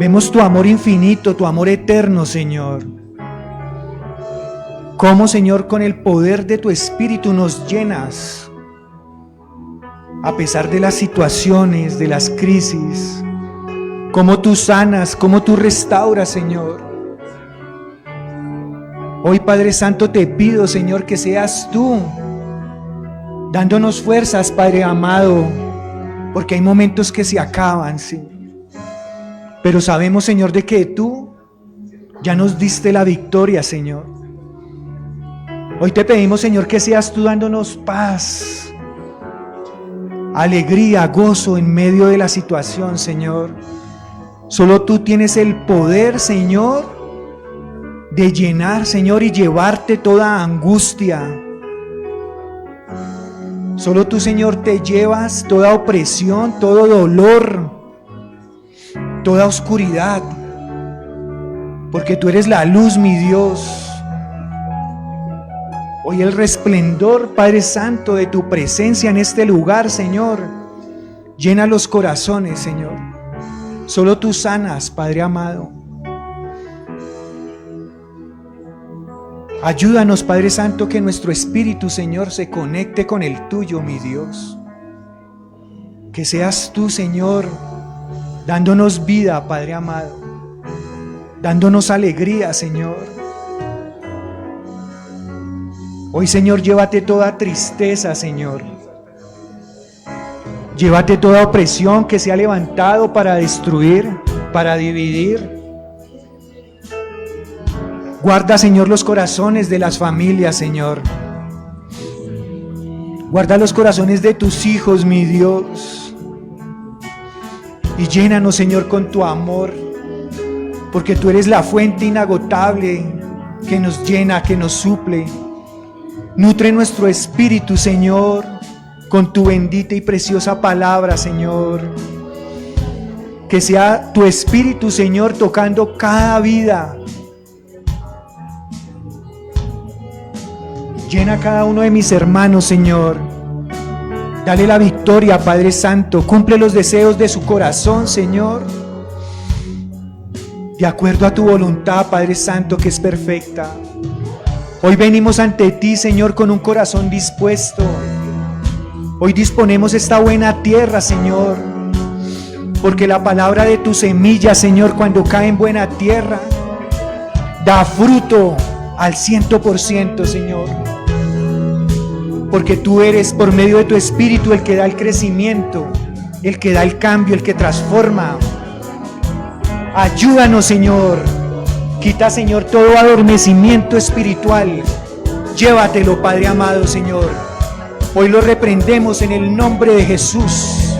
Vemos tu amor infinito, tu amor eterno, Señor. Cómo, Señor, con el poder de tu Espíritu nos llenas. A pesar de las situaciones, de las crisis, cómo tú sanas, cómo tú restauras, Señor. Hoy, Padre Santo, te pido, Señor, que seas tú dándonos fuerzas, Padre amado, porque hay momentos que se acaban, sí. Pero sabemos, Señor, de que tú ya nos diste la victoria, Señor. Hoy te pedimos, Señor, que seas tú dándonos paz, alegría, gozo en medio de la situación, Señor. Solo tú tienes el poder, Señor, de llenar, Señor, y llevarte toda angustia. Solo tú, Señor, te llevas toda opresión, todo dolor, toda oscuridad, porque tú eres la luz, mi Dios. Hoy el resplendor, Padre Santo, de tu presencia en este lugar, Señor, llena los corazones, Señor. Solo tú sanas, Padre amado. Ayúdanos, Padre Santo, que nuestro espíritu, Señor, se conecte con el tuyo, mi Dios. Que seas tú, Señor, dándonos vida, Padre amado, dándonos alegría, Señor. Hoy, Señor, llévate toda tristeza, Señor. Llévate toda opresión que se ha levantado para destruir, para dividir. Guarda, Señor, los corazones de las familias, Señor. Guarda los corazones de tus hijos, mi Dios. Y llénanos, Señor, con tu amor, porque tú eres la fuente inagotable que nos llena, que nos suple. Nutre nuestro espíritu, Señor, con tu bendita y preciosa palabra, Señor. Que sea tu espíritu, Señor, tocando cada vida. Llena a cada uno de mis hermanos, Señor. Dale la victoria, Padre Santo. Cumple los deseos de su corazón, Señor, de acuerdo a tu voluntad, Padre Santo, que es perfecta. Hoy venimos ante ti, Señor, con un corazón dispuesto. Hoy disponemos esta buena tierra, Señor, porque la palabra de tu semilla, Señor, cuando cae en buena tierra, da fruto al 100%, Señor. Porque tú eres, por medio de tu Espíritu, el que da el crecimiento, el que da el cambio, el que transforma. Ayúdanos, Señor. Quita, Señor, todo adormecimiento espiritual. Llévatelo, Padre amado, Señor. Hoy lo reprendemos en el nombre de Jesús.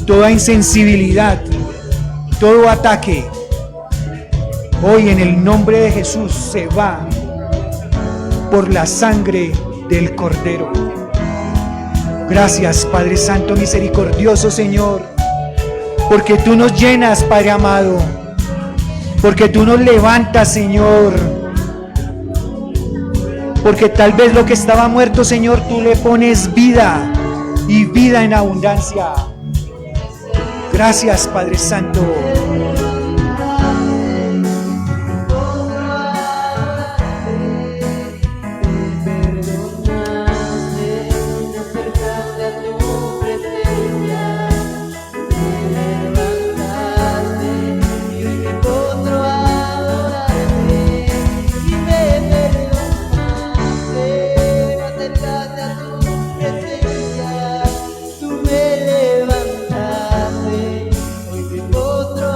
Toda insensibilidad, todo ataque, hoy en el nombre de Jesús se va por la sangre del Cordero. Gracias, Padre Santo misericordioso, Señor, porque tú nos llenas, Padre amado, porque tú nos levantas, Señor, porque tal vez lo que estaba muerto, Señor, tú le pones vida y vida en abundancia. Gracias, Padre Santo. Tú me levantaste, hoy me encuentro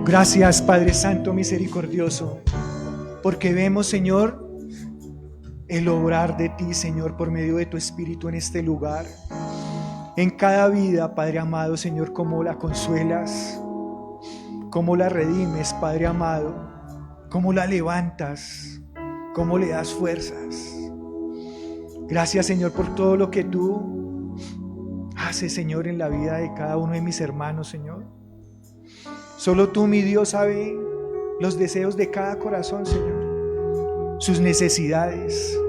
Gracias, Padre Santo misericordioso, porque vemos, Señor, el obrar de ti, Señor, por medio de tu Espíritu en este lugar. En cada vida, Padre amado, Señor, cómo la consuelas, cómo la redimes, Padre amado, cómo la levantas, cómo le das fuerzas. Gracias, Señor, por todo lo que tú haces, Señor, en la vida de cada uno de mis hermanos, Señor. Solo tú, mi Dios, sabes los deseos de cada corazón, Señor, sus necesidades,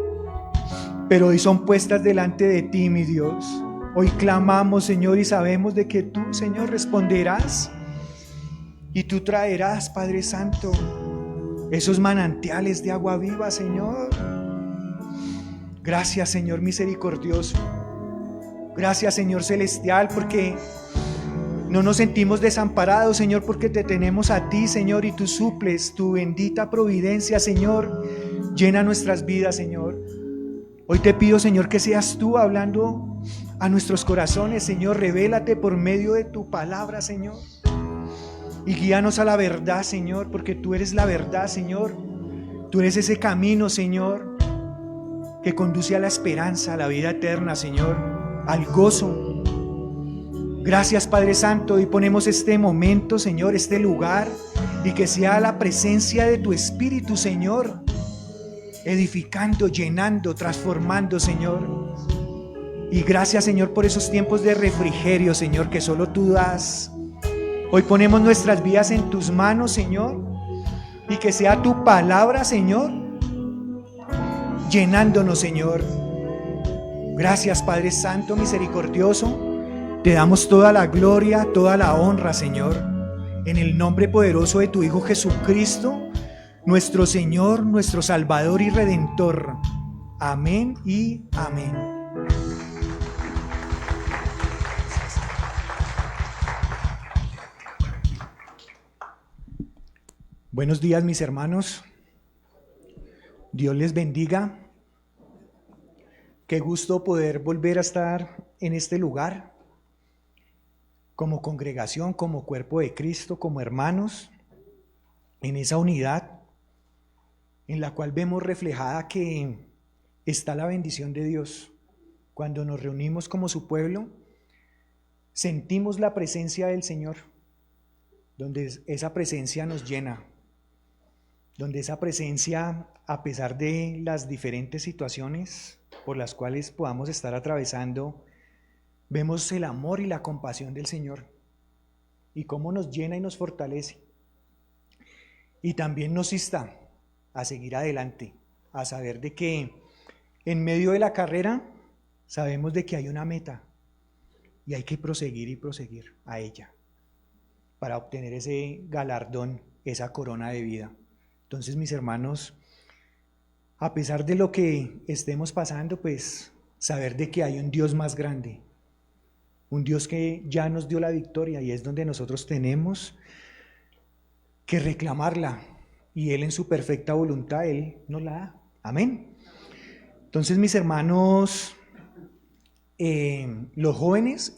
pero hoy son puestas delante de ti, mi Dios. Hoy clamamos, Señor, y sabemos de que tú, Señor, responderás y tú traerás, Padre Santo, esos manantiales de agua viva, Señor. Gracias, Señor misericordioso. Gracias, Señor celestial, porque no nos sentimos desamparados, Señor, porque te tenemos a ti, Señor, y tú suples tu bendita providencia, Señor. Llena nuestras vidas, Señor. Hoy te pido, Señor, que seas tú hablando a nuestros corazones, Señor. Revélate por medio de tu palabra, Señor. Y guíanos a la verdad, Señor, porque tú eres la verdad, Señor. Tú eres ese camino, Señor, que conduce a la esperanza, a la vida eterna, Señor, al gozo. Gracias, Padre Santo, y ponemos este momento, Señor, este lugar, y que sea la presencia de tu Espíritu, Señor, edificando, llenando, transformando, Señor. Y gracias, Señor, por esos tiempos de refrigerio, Señor, que solo tú das. Hoy ponemos nuestras vidas en tus manos, Señor, y que sea tu palabra, Señor, llenándonos, Señor. Gracias, Padre Santo misericordioso. Te damos toda la gloria, toda la honra, Señor, en el nombre poderoso de tu Hijo Jesucristo, nuestro Señor, nuestro Salvador y Redentor. Amén y amén. Buenos días, mis hermanos. Dios les bendiga. Qué gusto poder volver a estar en este lugar, como congregación, como cuerpo de Cristo, como hermanos, en esa unidad en la cual vemos reflejada que está la bendición de Dios. Cuando nos reunimos como su pueblo, sentimos la presencia del Señor, donde esa presencia nos llena, donde esa presencia, a pesar de las diferentes situaciones por las cuales podamos estar atravesando, vemos el amor y la compasión del Señor y cómo nos llena y nos fortalece. Y también nos insta a seguir adelante, a saber de que en medio de la carrera sabemos de que hay una meta y hay que proseguir y proseguir a ella para obtener ese galardón, esa corona de vida. Entonces, mis hermanos, a pesar de lo que estemos pasando, pues saber de que hay un Dios más grande, un Dios que ya nos dio la victoria, y es donde nosotros tenemos que reclamarla, y Él en su perfecta voluntad, Él nos la da. Amén. Entonces, mis hermanos, los jóvenes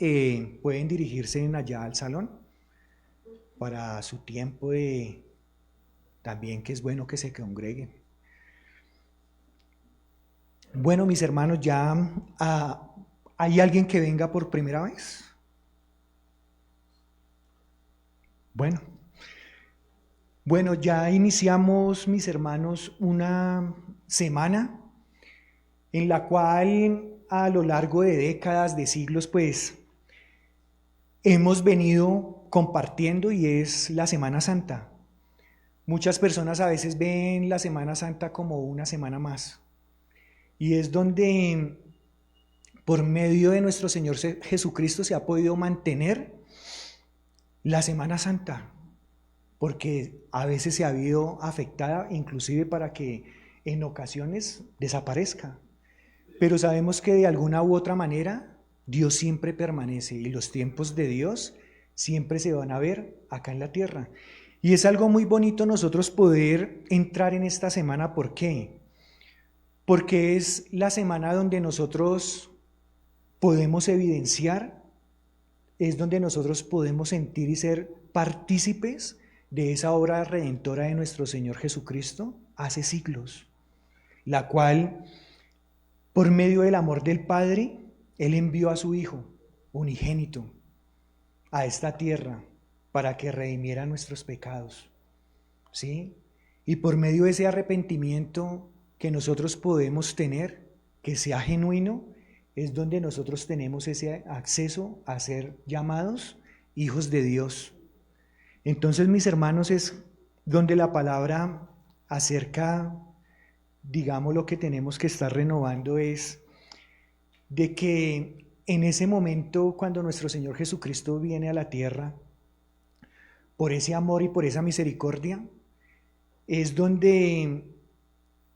pueden dirigirse allá al salón para su tiempo de también, que es bueno que se congreguen. Bueno, mis hermanos, ya ¿hay alguien que venga por primera vez? Bueno, ya iniciamos, mis hermanos, una semana en la cual a lo largo de décadas, de siglos, pues hemos venido compartiendo, y es la Semana Santa. Muchas personas a veces ven la Semana Santa como una semana más, y es donde por medio de nuestro Señor Jesucristo se ha podido mantener la Semana Santa, porque a veces se ha habido afectada inclusive para que en ocasiones desaparezca. Pero sabemos que de alguna u otra manera Dios siempre permanece, y los tiempos de Dios siempre se van a ver acá en la tierra. Y es algo muy bonito nosotros poder entrar en esta semana. ¿Por qué? Porque es la semana donde nosotros podemos evidenciar, es donde nosotros podemos sentir y ser partícipes de esa obra redentora de nuestro Señor Jesucristo hace siglos, la cual, por medio del amor del Padre, Él envió a su Hijo unigénito a esta tierra para que redimiera nuestros pecados, ¿sí? Y por medio de ese arrepentimiento que nosotros podemos tener, que sea genuino, es donde nosotros tenemos ese acceso a ser llamados hijos de Dios. Entonces, mis hermanos, es donde la palabra acerca, digamos, lo que tenemos que estar renovando es de que en ese momento, cuando nuestro Señor Jesucristo viene a la tierra, por ese amor y por esa misericordia, es donde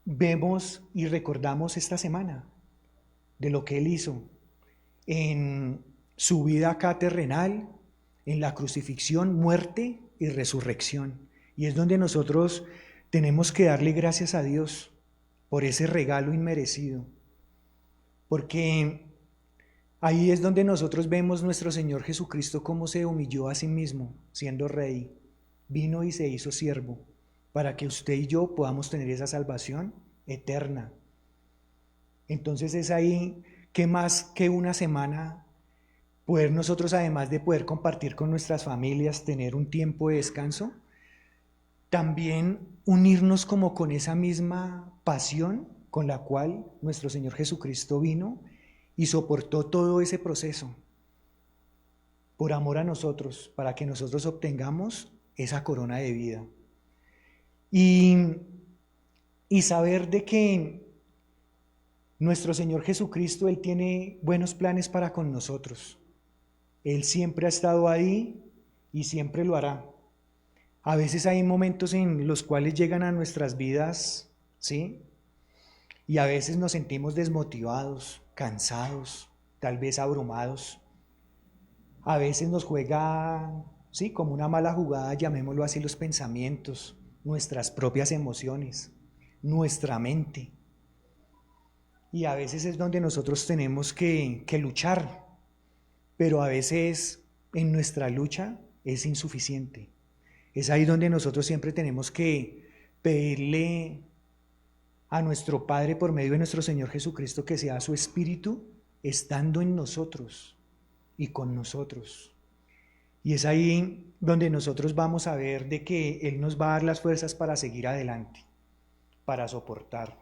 vemos y recordamos esta semana de lo que Él hizo en su vida acá terrenal, en la crucifixión, muerte y resurrección. Y es donde nosotros tenemos que darle gracias a Dios por ese regalo inmerecido, porque ahí es donde nosotros vemos nuestro Señor Jesucristo cómo se humilló a sí mismo, siendo rey, vino y se hizo siervo, para que usted y yo podamos tener esa salvación eterna. Entonces es ahí que más que una semana, poder nosotros, además de poder compartir con nuestras familias, tener un tiempo de descanso, también unirnos como con esa misma pasión con la cual nuestro Señor Jesucristo vino y soportó todo ese proceso por amor a nosotros, para que nosotros obtengamos esa corona de vida. Y saber de que nuestro Señor Jesucristo, Él tiene buenos planes para con nosotros. Él siempre ha estado ahí y siempre lo hará. A veces hay momentos en los cuales llegan a nuestras vidas, ¿sí? Y a veces nos sentimos desmotivados, cansados, tal vez abrumados. A veces nos juega, ¿sí?, como una mala jugada, llamémoslo así, los pensamientos, nuestras propias emociones, nuestra mente. Y a veces es donde nosotros tenemos que luchar, pero a veces en nuestra lucha es insuficiente. Es ahí donde nosotros siempre tenemos que pedirle a nuestro Padre por medio de nuestro Señor Jesucristo que sea su Espíritu estando en nosotros y con nosotros. Y es ahí donde nosotros vamos a ver de que Él nos va a dar las fuerzas para seguir adelante, para soportar.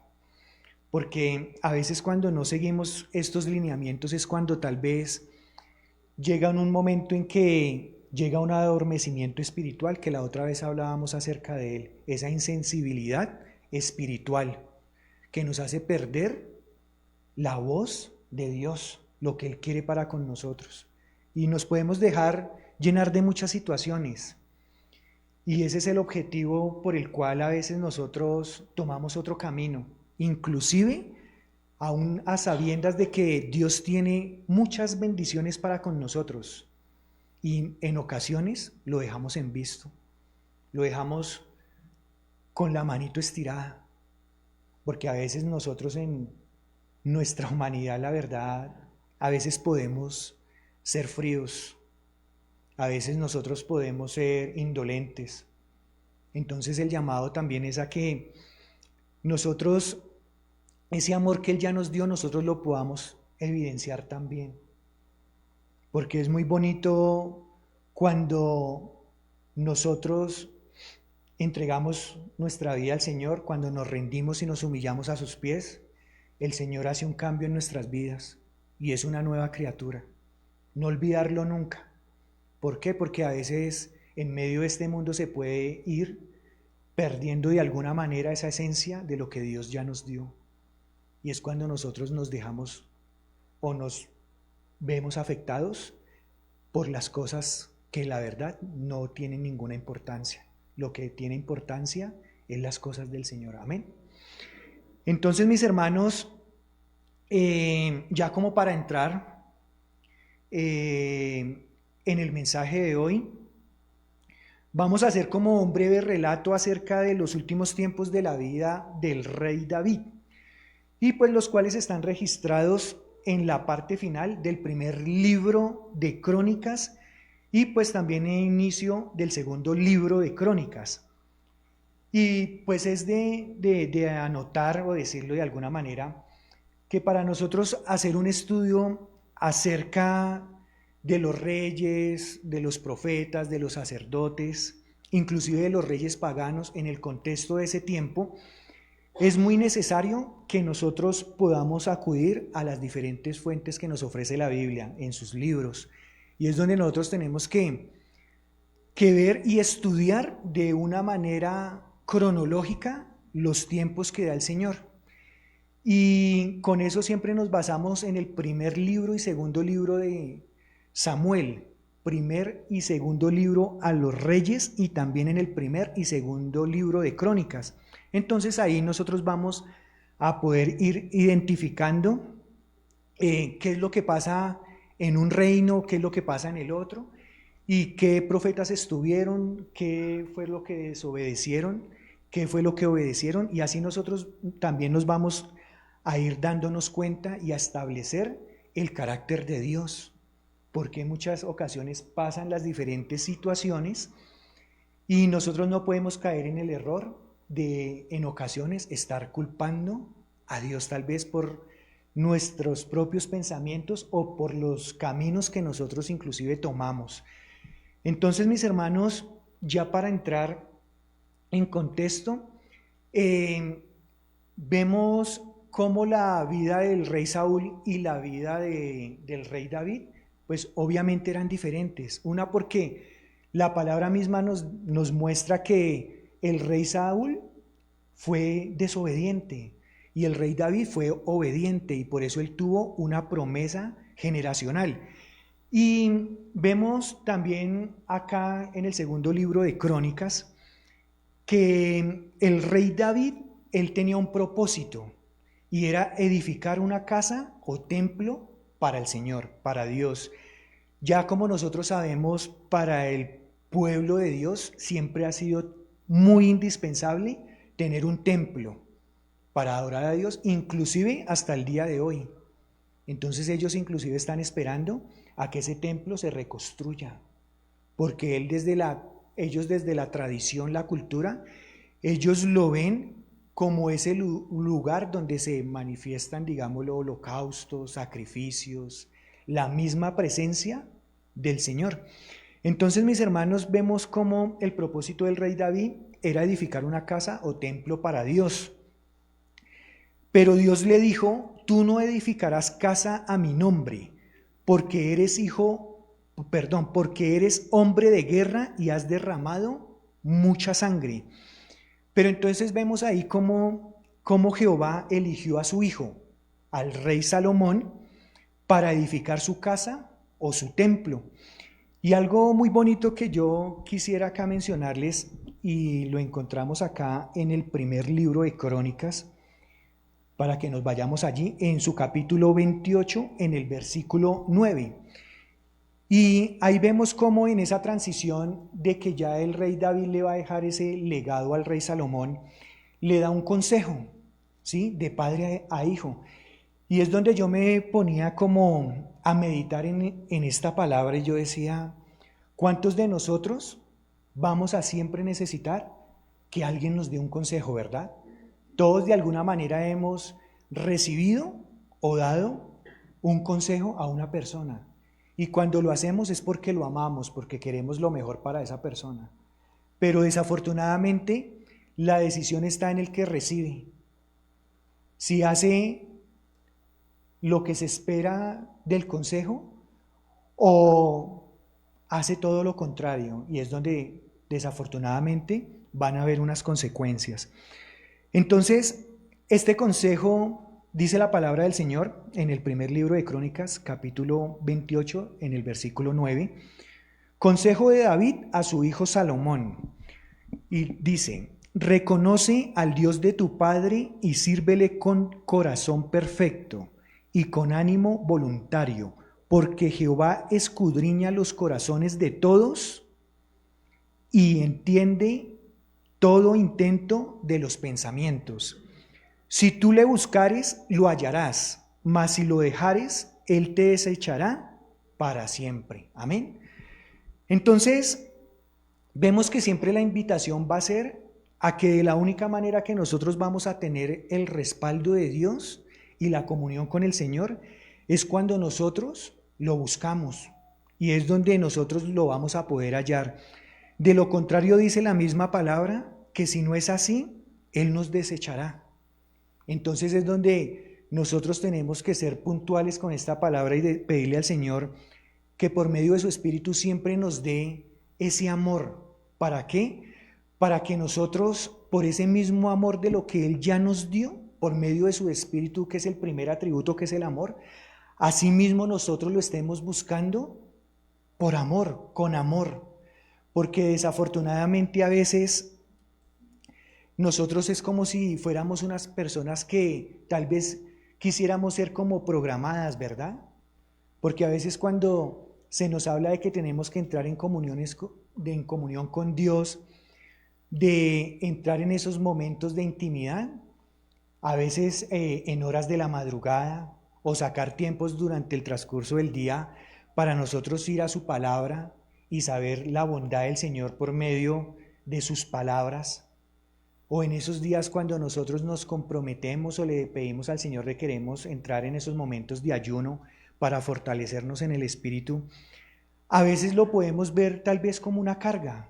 Porque a veces cuando no seguimos estos lineamientos es cuando tal vez llega un momento en que llega un adormecimiento espiritual, que la otra vez hablábamos acerca de él, esa insensibilidad espiritual que nos hace perder la voz de Dios, lo que Él quiere para con nosotros. Y nos podemos dejar llenar de muchas situaciones. Y ese es el objetivo por el cual a veces nosotros tomamos otro camino, inclusive aún a sabiendas de que Dios tiene muchas bendiciones para con nosotros. Y en ocasiones lo dejamos en visto, lo dejamos con la manito estirada, porque a veces nosotros en nuestra humanidad, la verdad, a veces podemos ser fríos, a veces nosotros podemos ser indolentes. Entonces el llamado también es a que nosotros, ese amor que Él ya nos dio, nosotros lo podamos evidenciar también. Porque es muy bonito cuando nosotros entregamos nuestra vida al Señor, cuando nos rendimos y nos humillamos a sus pies, el Señor hace un cambio en nuestras vidas y es una nueva criatura. No olvidarlo nunca. ¿Por qué? Porque a veces en medio de este mundo se puede ir perdiendo de alguna manera esa esencia de lo que Dios ya nos dio. Y es cuando nosotros nos dejamos o nos vemos afectados por las cosas que la verdad no tienen ninguna importancia. Lo que tiene importancia es las cosas del Señor. Amén. Entonces, mis hermanos, ya como para entrar en el mensaje de hoy, vamos a hacer como un breve relato acerca de los últimos tiempos de la vida del rey David, y pues los cuales están registrados en la parte final del primer libro de Crónicas y pues también el inicio del segundo libro de Crónicas. Y pues es de anotar o decirlo de alguna manera, que para nosotros hacer un estudio acerca de los reyes, de los profetas, de los sacerdotes, inclusive de los reyes paganos en el contexto de ese tiempo, es muy necesario que nosotros podamos acudir a las diferentes fuentes que nos ofrece la Biblia en sus libros. Y es donde nosotros tenemos que ver y estudiar de una manera cronológica los tiempos que da el Señor. Y con eso siempre nos basamos en el primer libro y segundo libro de Samuel, primer y segundo libro a los reyes, y también en el primer y segundo libro de Crónicas. Entonces ahí nosotros vamos a poder ir identificando qué es lo que pasa en un reino, qué es lo que pasa en el otro, y qué profetas estuvieron, qué fue lo que desobedecieron, qué fue lo que obedecieron, y así nosotros también nos vamos a ir dándonos cuenta y a establecer el carácter de Dios, porque en muchas ocasiones pasan las diferentes situaciones y nosotros no podemos caer en el error de en ocasiones estar culpando a Dios tal vez por nuestros propios pensamientos o por los caminos que nosotros inclusive tomamos. Entonces, mis hermanos, ya para entrar en contexto, vemos cómo la vida del rey Saúl y la vida del rey David, pues obviamente eran diferentes. Una porque la palabra misma nos muestra que el rey Saúl fue desobediente y el rey David fue obediente, y por eso él tuvo una promesa generacional. Y vemos también acá en el segundo libro de Crónicas que el rey David, él tenía un propósito, y era edificar una casa o templo para el Señor, para Dios. Ya como nosotros sabemos, para el pueblo de Dios siempre ha sido muy indispensable tener un templo para adorar a Dios, inclusive hasta el día de hoy. Entonces ellos inclusive están esperando a que ese templo se reconstruya, porque ellos desde la tradición, la cultura, ellos lo ven como ese lugar donde se manifiestan, digamos, los holocaustos, sacrificios, la misma presencia del Señor. Entonces, mis hermanos, vemos cómo el propósito del rey David era edificar una casa o templo para Dios. Pero Dios le dijo: tú no edificarás casa a mi nombre, porque eres porque eres hombre de guerra y has derramado mucha sangre. Pero entonces vemos ahí cómo Jehová eligió a su hijo, al rey Salomón, para edificar su casa o su templo. Y algo muy bonito que yo quisiera acá mencionarles, y lo encontramos acá en el primer libro de Crónicas, para que nos vayamos allí, en su capítulo 28, en el versículo 9. Y ahí vemos cómo en esa transición de que ya el rey David le va a dejar ese legado al rey Salomón, le da un consejo, ¿sí?, de padre a hijo. Y es donde yo me ponía como a meditar en esta palabra, y yo decía: ¿cuántos de nosotros vamos a siempre necesitar que alguien nos dé un consejo, verdad? Todos de alguna manera hemos recibido o dado un consejo a una persona. Y cuando lo hacemos es porque lo amamos, porque queremos lo mejor para esa persona. Pero desafortunadamente la decisión está en el que recibe. Si hace lo que se espera del consejo o hace todo lo contrario, y es donde desafortunadamente van a haber unas consecuencias. Entonces, este consejo, dice la palabra del Señor en el primer libro de Crónicas, capítulo 28, en el versículo 9, consejo de David a su hijo Salomón, y dice: reconoce al Dios de tu padre y sírvele con corazón perfecto y con ánimo voluntario, porque Jehová escudriña los corazones de todos y entiende todo intento de los pensamientos. Si tú le buscares, lo hallarás, mas si lo dejares, él te desechará para siempre. Amén. Entonces, vemos que siempre la invitación va a ser a que de la única manera que nosotros vamos a tener el respaldo de Dios y la comunión con el Señor es cuando nosotros lo buscamos y es donde nosotros lo vamos a poder hallar. De lo contrario, dice la misma palabra, que si no es así, Él nos desechará. Entonces es donde nosotros tenemos que ser puntuales con esta palabra y pedirle al Señor que por medio de su Espíritu siempre nos dé ese amor. ¿Para qué? Para que nosotros, por ese mismo amor de lo que Él ya nos dio, por medio de su Espíritu, que es el primer atributo, que es el amor, asimismo nosotros lo estemos buscando por amor, con amor. Porque desafortunadamente a veces nosotros es como si fuéramos unas personas que tal vez quisiéramos ser como programadas, ¿verdad? Porque a veces cuando se nos habla de que tenemos que entrar en comunión con Dios, de entrar en esos momentos de intimidad, a veces en horas de la madrugada o sacar tiempos durante el transcurso del día para nosotros ir a su palabra y saber la bondad del Señor por medio de sus palabras, o en esos días cuando nosotros nos comprometemos o le pedimos al Señor que queremos entrar en esos momentos de ayuno para fortalecernos en el Espíritu, a veces lo podemos ver tal vez como una carga,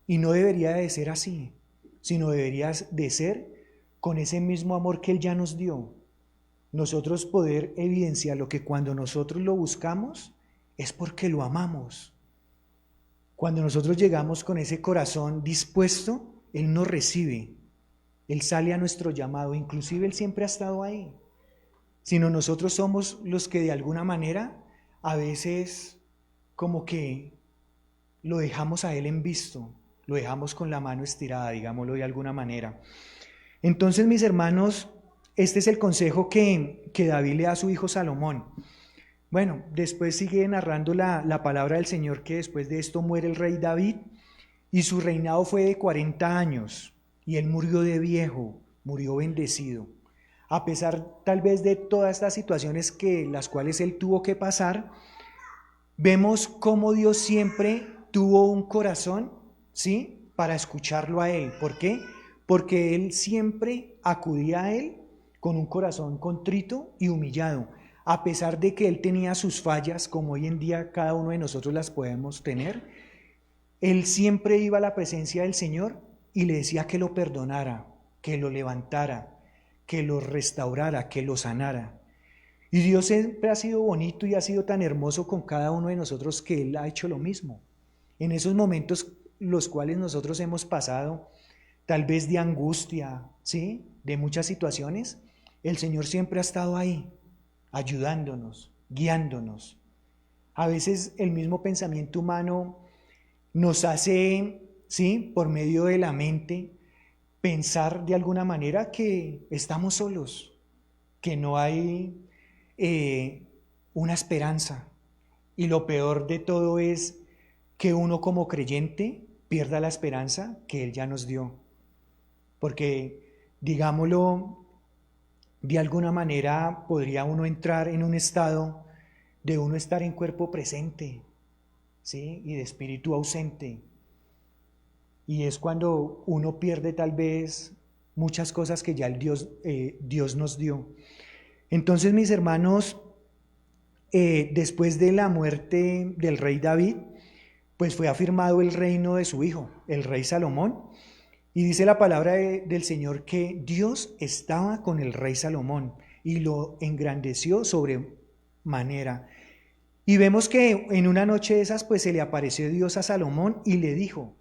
y no debería de ser así, sino debería de ser con ese mismo amor que Él ya nos dio. Nosotros poder evidenciar lo que cuando nosotros lo buscamos es porque lo amamos. Cuando nosotros llegamos con ese corazón dispuesto, Él nos recibe, Él sale a nuestro llamado, inclusive Él siempre ha estado ahí. Sino nosotros somos los que de alguna manera a veces como que lo dejamos a Él en visto, lo dejamos con la mano estirada, digámoslo de alguna manera. Entonces, mis hermanos, este es el consejo que David le da a su hijo Salomón. Bueno, después sigue narrando la palabra del Señor que después de esto muere el rey David y su reinado fue de 40 años y él murió de viejo, murió bendecido. A pesar tal vez de todas estas situaciones las cuales él tuvo que pasar, vemos cómo Dios siempre tuvo un corazón, ¿sí?, para escucharlo a él. ¿Por qué? Porque él siempre acudía a él con un corazón contrito y humillado. A pesar de que él tenía sus fallas, como hoy en día cada uno de nosotros las podemos tener, él siempre iba a la presencia del Señor y le decía que lo perdonara, que lo levantara, que lo restaurara, que lo sanara. Y Dios siempre ha sido bonito y ha sido tan hermoso con cada uno de nosotros que Él ha hecho lo mismo. En esos momentos los cuales nosotros hemos pasado, tal vez de angustia, ¿sí?, de muchas situaciones, el Señor siempre ha estado ahí, ayudándonos, guiándonos. A veces el mismo pensamiento humano nos hace, ¿sí?, por medio de la mente, pensar de alguna manera que estamos solos, que no hay una esperanza. Y lo peor de todo es que uno como creyente pierda la esperanza que Él ya nos dio. Porque, digámoslo, de alguna manera podría uno entrar en un estado de uno estar en cuerpo presente, ¿sí?, y de espíritu ausente. Y es cuando uno pierde tal vez muchas cosas que ya Dios nos dio. Entonces, mis hermanos, después de la muerte del rey David, pues fue afirmado el reino de su hijo, el rey Salomón. Y dice la palabra del Señor que Dios estaba con el rey Salomón y lo engrandeció sobremanera. Y vemos que en una noche de esas, pues se le apareció Dios a Salomón y le dijo: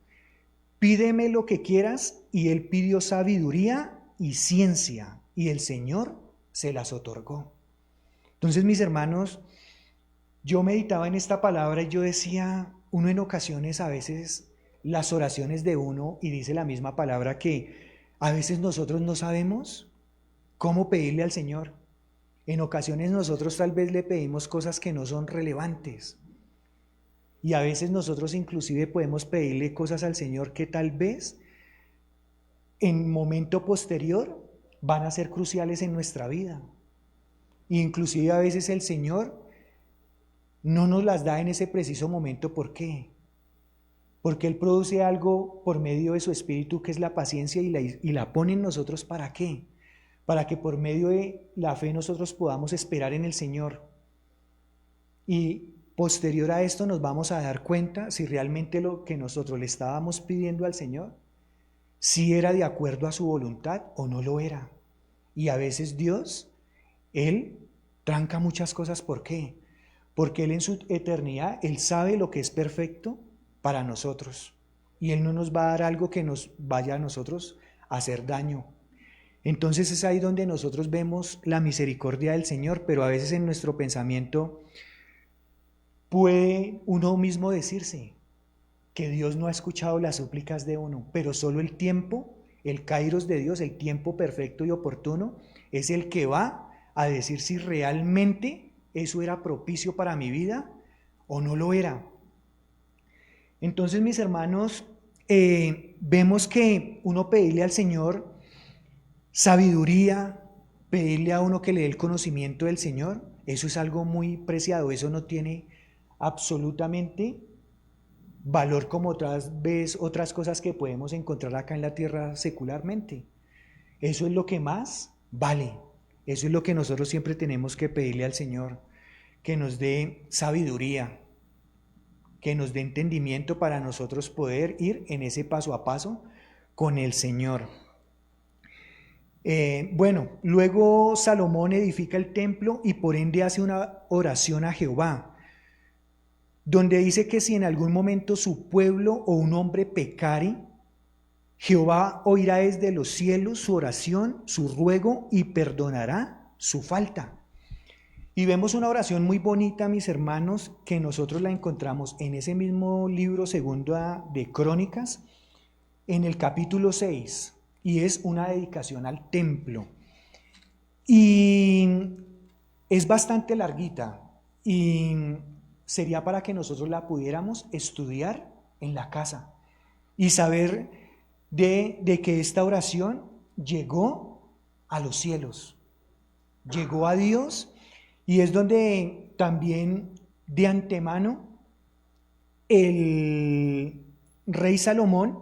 pídeme lo que quieras. Y él pidió sabiduría y ciencia, y el Señor se las otorgó. Entonces, mis hermanos, yo meditaba en esta palabra y yo decía, uno en ocasiones a veces las oraciones de uno, y dice la misma palabra que a veces nosotros no sabemos cómo pedirle al Señor. En ocasiones nosotros tal vez le pedimos cosas que no son relevantes. Y a veces nosotros inclusive podemos pedirle cosas al Señor que tal vez en momento posterior van a ser cruciales en nuestra vida. Inclusive a veces el Señor no nos las da en ese preciso momento. ¿Por qué? porque Él produce algo por medio de su Espíritu que es la paciencia y la pone en nosotros. ¿Para qué? Para que por medio de la fe nosotros podamos esperar en el Señor. Y posterior a esto nos vamos a dar cuenta si realmente lo que nosotros le estábamos pidiendo al Señor, si era de acuerdo a su voluntad o no lo era. Y a veces Dios, Él tranca muchas cosas. ¿Por qué? Porque Él en su eternidad, Él sabe lo que es perfecto para nosotros. Y Él no nos va a dar algo que nos vaya a nosotros a hacer daño. Entonces es ahí donde nosotros vemos la misericordia del Señor, pero a veces en nuestro pensamiento puede uno mismo decirse que Dios no ha escuchado las súplicas de uno, pero solo el tiempo, el kairos de Dios, el tiempo perfecto y oportuno, es el que va a decir si realmente eso era propicio para mi vida o no lo era. Entonces, mis hermanos, vemos que uno pedirle al Señor sabiduría, pedirle a uno que le dé el conocimiento del Señor, eso es algo muy preciado, eso no tiene absolutamente valor como otras cosas que podemos encontrar acá en la tierra secularmente. Eso es lo que más vale, eso es lo que nosotros siempre tenemos que pedirle al Señor, que nos dé sabiduría, que nos dé entendimiento para nosotros poder ir en ese paso a paso con el Señor. Luego Salomón edifica el templo y por ende hace una oración a Jehová, donde dice que si en algún momento su pueblo o un hombre pecare, Jehová oirá desde los cielos su oración, su ruego y perdonará su falta. Y vemos una oración muy bonita, mis hermanos, que nosotros la encontramos en ese mismo libro segunda de Crónicas, en el capítulo 6, y es una dedicación al templo. Y es bastante larguita, y sería para que nosotros la pudiéramos estudiar en la casa y saber de que esta oración llegó a los cielos, llegó a Dios, y es donde también de antemano el rey Salomón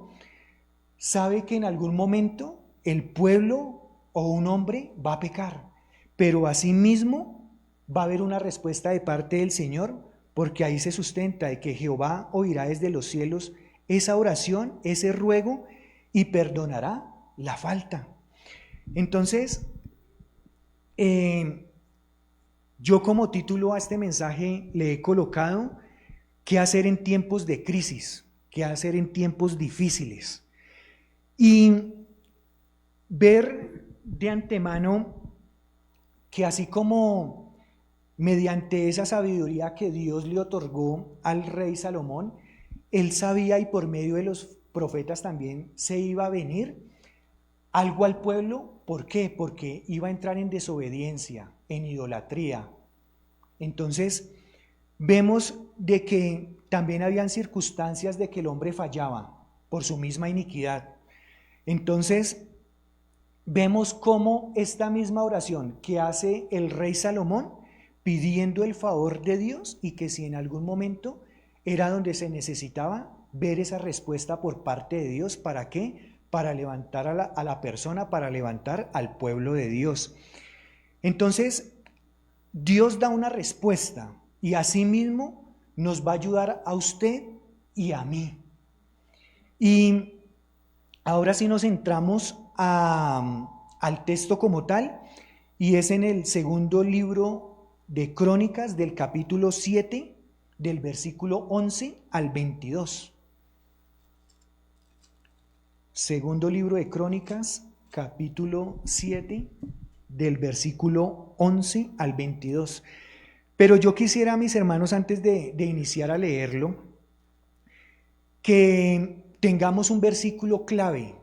sabe que en algún momento el pueblo o un hombre va a pecar, pero asimismo va a haber una respuesta de parte del Señor, porque ahí se sustenta de que Jehová oirá desde los cielos esa oración, ese ruego, y perdonará la falta. Entonces, yo como título a este mensaje le he colocado ¿qué hacer en tiempos de crisis? ¿Qué hacer en tiempos difíciles? Y ver de antemano que así como mediante esa sabiduría que Dios le otorgó al rey Salomón, él sabía y por medio de los profetas también se iba a venir algo al pueblo. ¿Por qué? Porque iba a entrar en desobediencia, en idolatría. Entonces vemos de que también habían circunstancias de que el hombre fallaba por su misma iniquidad. Entonces vemos cómo esta misma oración que hace el rey Salomón pidiendo el favor de Dios, y que si en algún momento era donde se necesitaba ver esa respuesta por parte de Dios. ¿Para qué? Para levantar a la persona, para levantar al pueblo de Dios. Entonces Dios da una respuesta y asimismo nos va a ayudar a usted y a mí. Y ahora sí nos entramos al texto como tal, y es en el segundo libro de Crónicas del capítulo 7, del versículo 11 al 22. Segundo libro de Crónicas, capítulo 7, del versículo 11 al 22. Pero yo quisiera, mis hermanos, antes de iniciar a leerlo, que tengamos un versículo clave,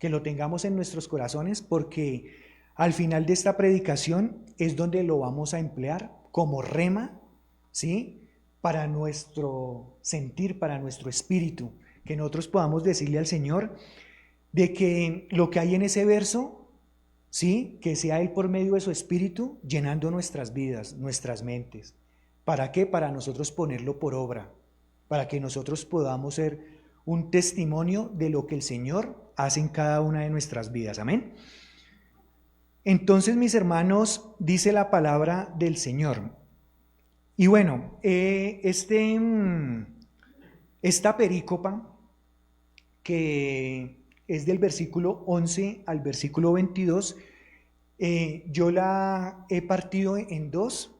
que lo tengamos en nuestros corazones, porque al final de esta predicación es donde lo vamos a emplear como rema, ¿sí? Para nuestro sentir, para nuestro espíritu, que nosotros podamos decirle al Señor de que lo que hay en ese verso, ¿sí? Que sea Él por medio de su espíritu llenando nuestras vidas, nuestras mentes. ¿Para qué? Para nosotros ponerlo por obra, para que nosotros podamos ser un testimonio de lo que el Señor hace en cada una de nuestras vidas. Amén. Entonces, mis hermanos, dice la palabra del Señor. Y bueno, esta perícopa, que es del versículo 11 al versículo 22, yo la he partido en dos,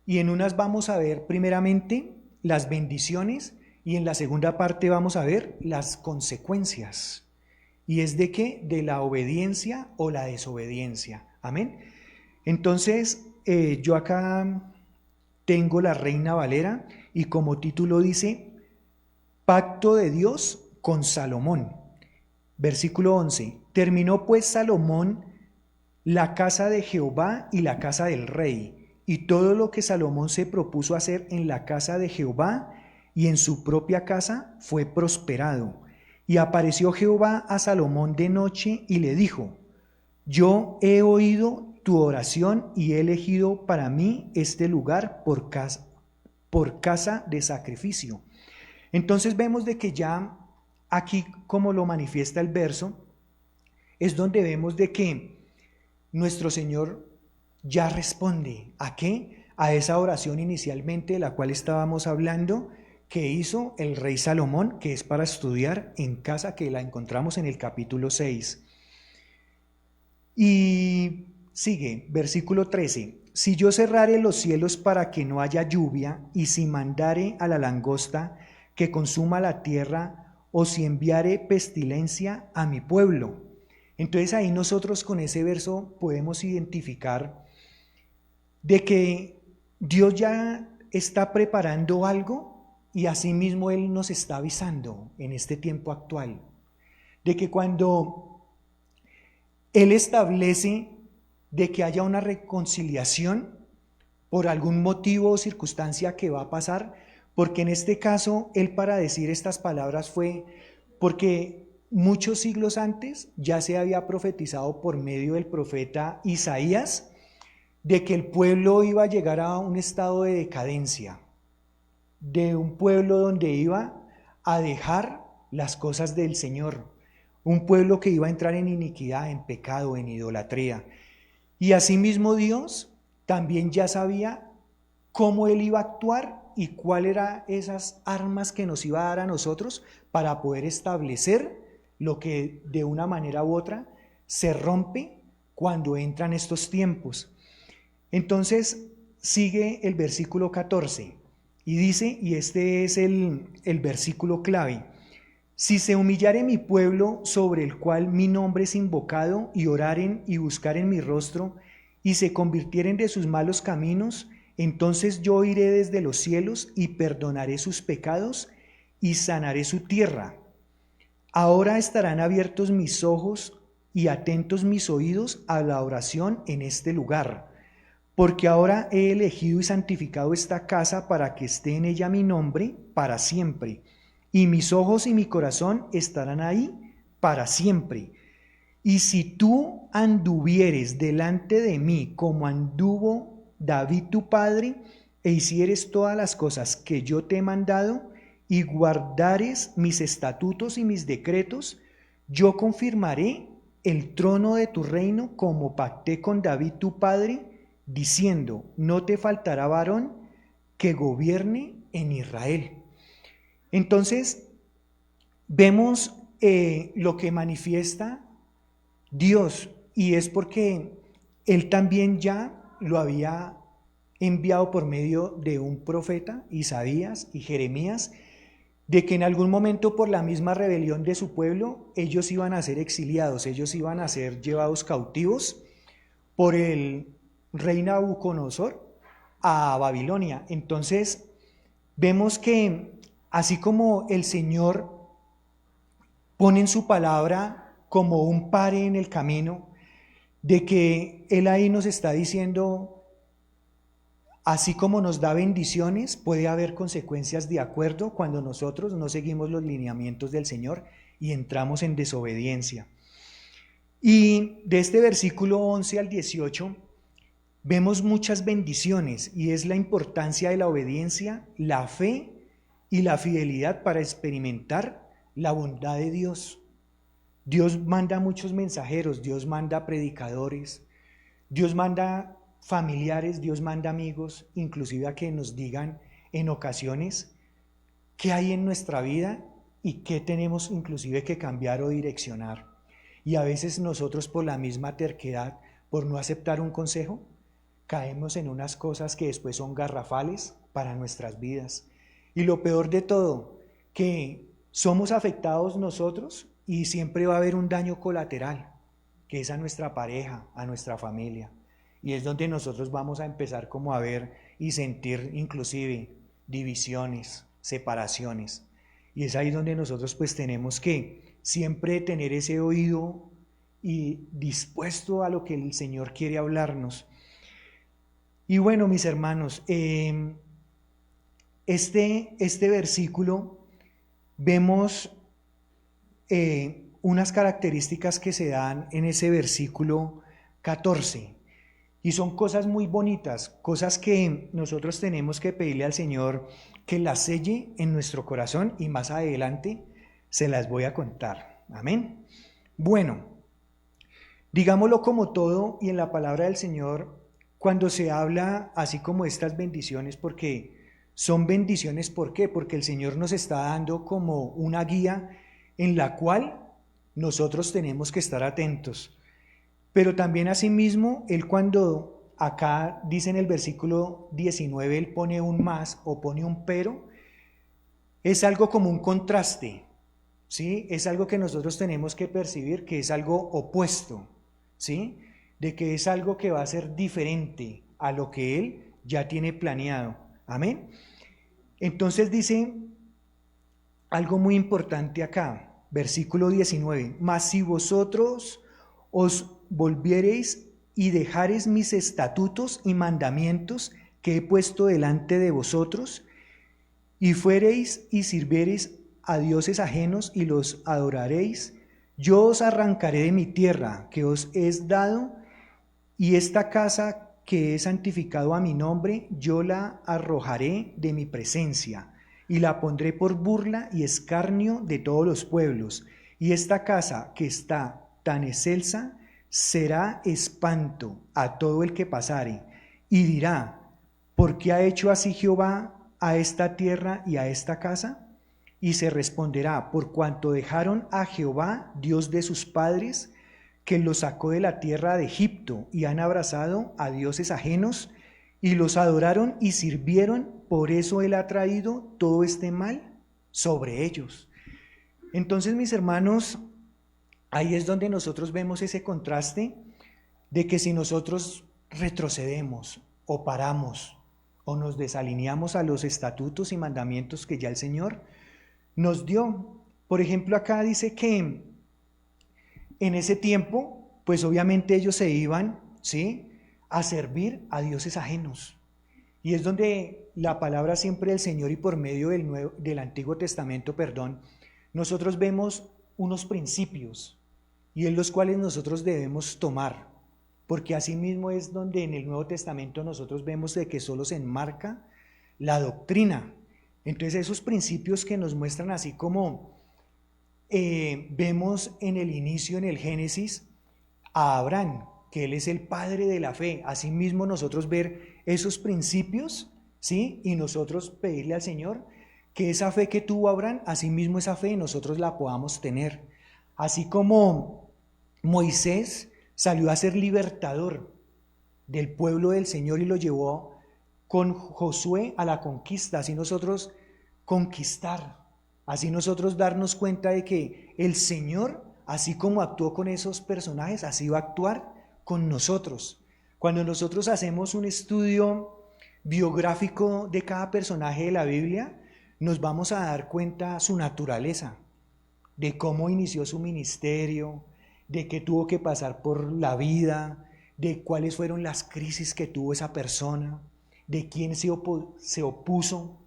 y en unas vamos a ver primeramente las bendiciones, y en la segunda parte vamos a ver las consecuencias. ¿Y es de qué? De la obediencia o la desobediencia. Amén. Entonces, yo acá tengo la Reina Valera, y como título dice, Pacto de Dios con Salomón. Versículo 11. Terminó pues Salomón la casa de Jehová y la casa del rey, y todo lo que Salomón se propuso hacer en la casa de Jehová y en su propia casa fue prosperado. Y apareció Jehová a Salomón de noche y le dijo: yo he oído tu oración y he elegido para mí este lugar por casa de sacrificio. Entonces vemos de que ya aquí, como lo manifiesta el verso, es donde vemos de que nuestro Señor ya responde. ¿A qué? A esa oración inicialmente de la cual estábamos hablando, que hizo el rey Salomón, que es para estudiar en casa, que la encontramos en el capítulo 6. Y sigue, versículo 13. Si yo cerrare los cielos para que no haya lluvia, y si mandare a la langosta que consuma la tierra, o si enviare pestilencia a mi pueblo. Entonces ahí nosotros con ese verso podemos identificar de que Dios ya está preparando algo, y asimismo Él nos está avisando en este tiempo actual, de que cuando Él establece de que haya una reconciliación por algún motivo o circunstancia que va a pasar, porque en este caso Él, para decir estas palabras, fue porque muchos siglos antes ya se había profetizado por medio del profeta Isaías de que el pueblo iba a llegar a un estado de decadencia, de un pueblo donde iba a dejar las cosas del Señor, un pueblo que iba a entrar en iniquidad, en pecado, en idolatría. Y asimismo Dios también ya sabía cómo Él iba a actuar y cuáles eran esas armas que nos iba a dar a nosotros para poder establecer lo que de una manera u otra se rompe cuando entran estos tiempos. Entonces sigue el versículo 14 y dice, y este es el versículo clave: si se humillare mi pueblo, sobre el cual mi nombre es invocado, y oraren y buscaren mi rostro, y se convirtieren de sus malos caminos, entonces yo iré desde los cielos y perdonaré sus pecados y sanaré su tierra. Ahora estarán abiertos mis ojos y atentos mis oídos a la oración en este lugar, porque ahora he elegido y santificado esta casa para que esté en ella mi nombre para siempre, y mis ojos y mi corazón estarán ahí para siempre. Y si tú anduvieres delante de mí como anduvo David tu padre, e hicieres todas las cosas que yo te he mandado, y guardares mis estatutos y mis decretos, yo confirmaré el trono de tu reino como pacté con David tu padre, diciendo: no te faltará varón que gobierne en Israel. Entonces vemos lo que manifiesta Dios, y es porque Él también ya lo había enviado por medio de un profeta, Isaías y Jeremías, de que en algún momento, por la misma rebelión de su pueblo, ellos iban a ser exiliados, ellos iban a ser llevados cautivos por el rey Nabucodonosor a Babilonia. Entonces vemos que así como el Señor pone en su palabra como un pare en el camino, de que Él ahí nos está diciendo, así como nos da bendiciones, puede haber consecuencias de acuerdo cuando nosotros no seguimos los lineamientos del Señor y entramos en desobediencia. Y de este versículo 11 al 18 vemos muchas bendiciones, y es la importancia de la obediencia, la fe y la fidelidad para experimentar la bondad de Dios. Dios manda muchos mensajeros, Dios manda predicadores, Dios manda familiares, Dios manda amigos, inclusive a que nos digan en ocasiones qué hay en nuestra vida y qué tenemos inclusive que cambiar o direccionar. Y a veces nosotros por la misma terquedad, por no aceptar un consejo, caemos en unas cosas que después son garrafales para nuestras vidas. Y lo peor de todo, que somos afectados nosotros y siempre va a haber un daño colateral, que es a nuestra pareja, a nuestra familia. Y es donde nosotros vamos a empezar como a ver y sentir inclusive divisiones, separaciones. Y es ahí donde nosotros pues tenemos que siempre tener ese oído y dispuesto a lo que el Señor quiere hablarnos. Y bueno, mis hermanos, este versículo vemos unas características que se dan en ese versículo 14. Y son cosas muy bonitas, cosas que nosotros tenemos que pedirle al Señor que las selle en nuestro corazón y más adelante se las voy a contar. Amén. Bueno, digámoslo como todo y en la palabra del Señor, cuando se habla así como estas bendiciones, porque son bendiciones, ¿por qué? Porque el Señor nos está dando como una guía en la cual nosotros tenemos que estar atentos. Pero también asimismo, Él cuando acá dice en el versículo 19, Él pone un más o pone un pero, es algo como un contraste, ¿sí? Es algo que nosotros tenemos que percibir que es algo opuesto, ¿sí? De que es algo que va a ser diferente a lo que Él ya tiene planeado. Amén. Entonces dice algo muy importante acá, versículo 19, mas si vosotros os volviereis y dejareis mis estatutos y mandamientos que he puesto delante de vosotros, y fuereis y sirviereis a dioses ajenos y los adoraréis, yo os arrancaré de mi tierra que os he dado, y esta casa que he santificado a mi nombre, yo la arrojaré de mi presencia, y la pondré por burla y escarnio de todos los pueblos, y esta casa que está tan excelsa será espanto a todo el que pasare, y dirá, ¿por qué ha hecho así Jehová a esta tierra y a esta casa? Y se responderá, por cuanto dejaron a Jehová, Dios de sus padres, que los sacó de la tierra de Egipto, y han abrazado a dioses ajenos, y los adoraron y sirvieron, por eso Él ha traído todo este mal sobre ellos. Entonces, mis hermanos, ahí es donde nosotros vemos ese contraste de que si nosotros retrocedemos o paramos o nos desalineamos a los estatutos y mandamientos que ya el Señor nos dio. Por ejemplo, acá dice que en ese tiempo, pues obviamente ellos se iban, ¿sí?, a servir a dioses ajenos. Y es donde la palabra siempre del Señor y por medio del Antiguo Testamento, nosotros vemos unos principios y en los cuales nosotros debemos tomar, porque asimismo es donde en el Nuevo Testamento nosotros vemos de que solo se enmarca la doctrina. Entonces esos principios que nos muestran así como vemos en el inicio, en el Génesis, a Abraham, que él es el padre de la fe. Asimismo nosotros ver esos principios, ¿sí?, y nosotros pedirle al Señor que esa fe que tuvo Abraham, asimismo esa fe nosotros la podamos tener. Así como Moisés salió a ser libertador del pueblo del Señor y lo llevó con Josué a la conquista, así nosotros conquistar, así nosotros darnos cuenta de que el Señor, así como actuó con esos personajes, así va a actuar con nosotros. Cuando nosotros hacemos un estudio biográfico de cada personaje de la Biblia, nos vamos a dar cuenta su naturaleza, de cómo inició su ministerio, de qué tuvo que pasar por la vida, de cuáles fueron las crisis que tuvo esa persona, de quién se opuso.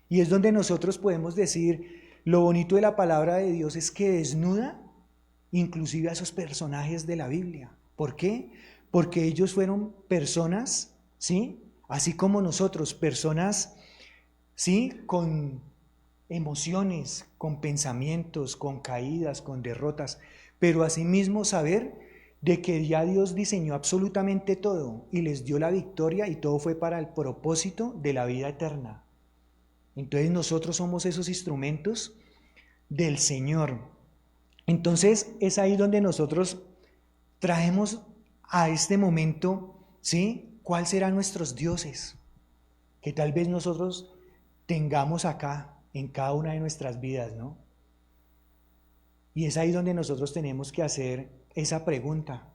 Y es donde nosotros podemos decir, lo bonito de la palabra de Dios es que desnuda inclusive a esos personajes de la Biblia. ¿Por qué? Porque ellos fueron personas, ¿sí?, así como nosotros, personas, ¿sí?, con emociones, con pensamientos, con caídas, con derrotas, pero asimismo saber de que ya Dios diseñó absolutamente todo y les dio la victoria y todo fue para el propósito de la vida eterna. Entonces nosotros somos esos instrumentos del Señor. Entonces es ahí donde nosotros traemos a este momento, ¿sí? ¿Cuáles serán nuestros dioses? Que tal vez nosotros tengamos acá en cada una de nuestras vidas, ¿no? Y es ahí donde nosotros tenemos que hacer esa pregunta,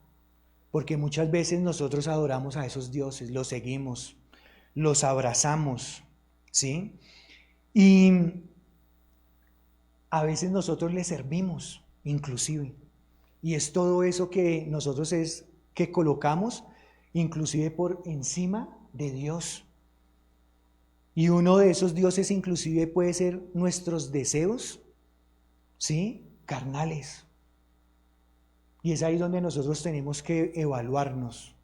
porque muchas veces nosotros adoramos a esos dioses, los seguimos, los abrazamos, ¿sí? Y a veces nosotros les servimos, inclusive. Y es todo eso que nosotros es que colocamos, inclusive por encima de Dios. Y uno de esos dioses inclusive puede ser nuestros deseos, ¿sí? Carnales. Y es ahí donde nosotros tenemos que evaluarnos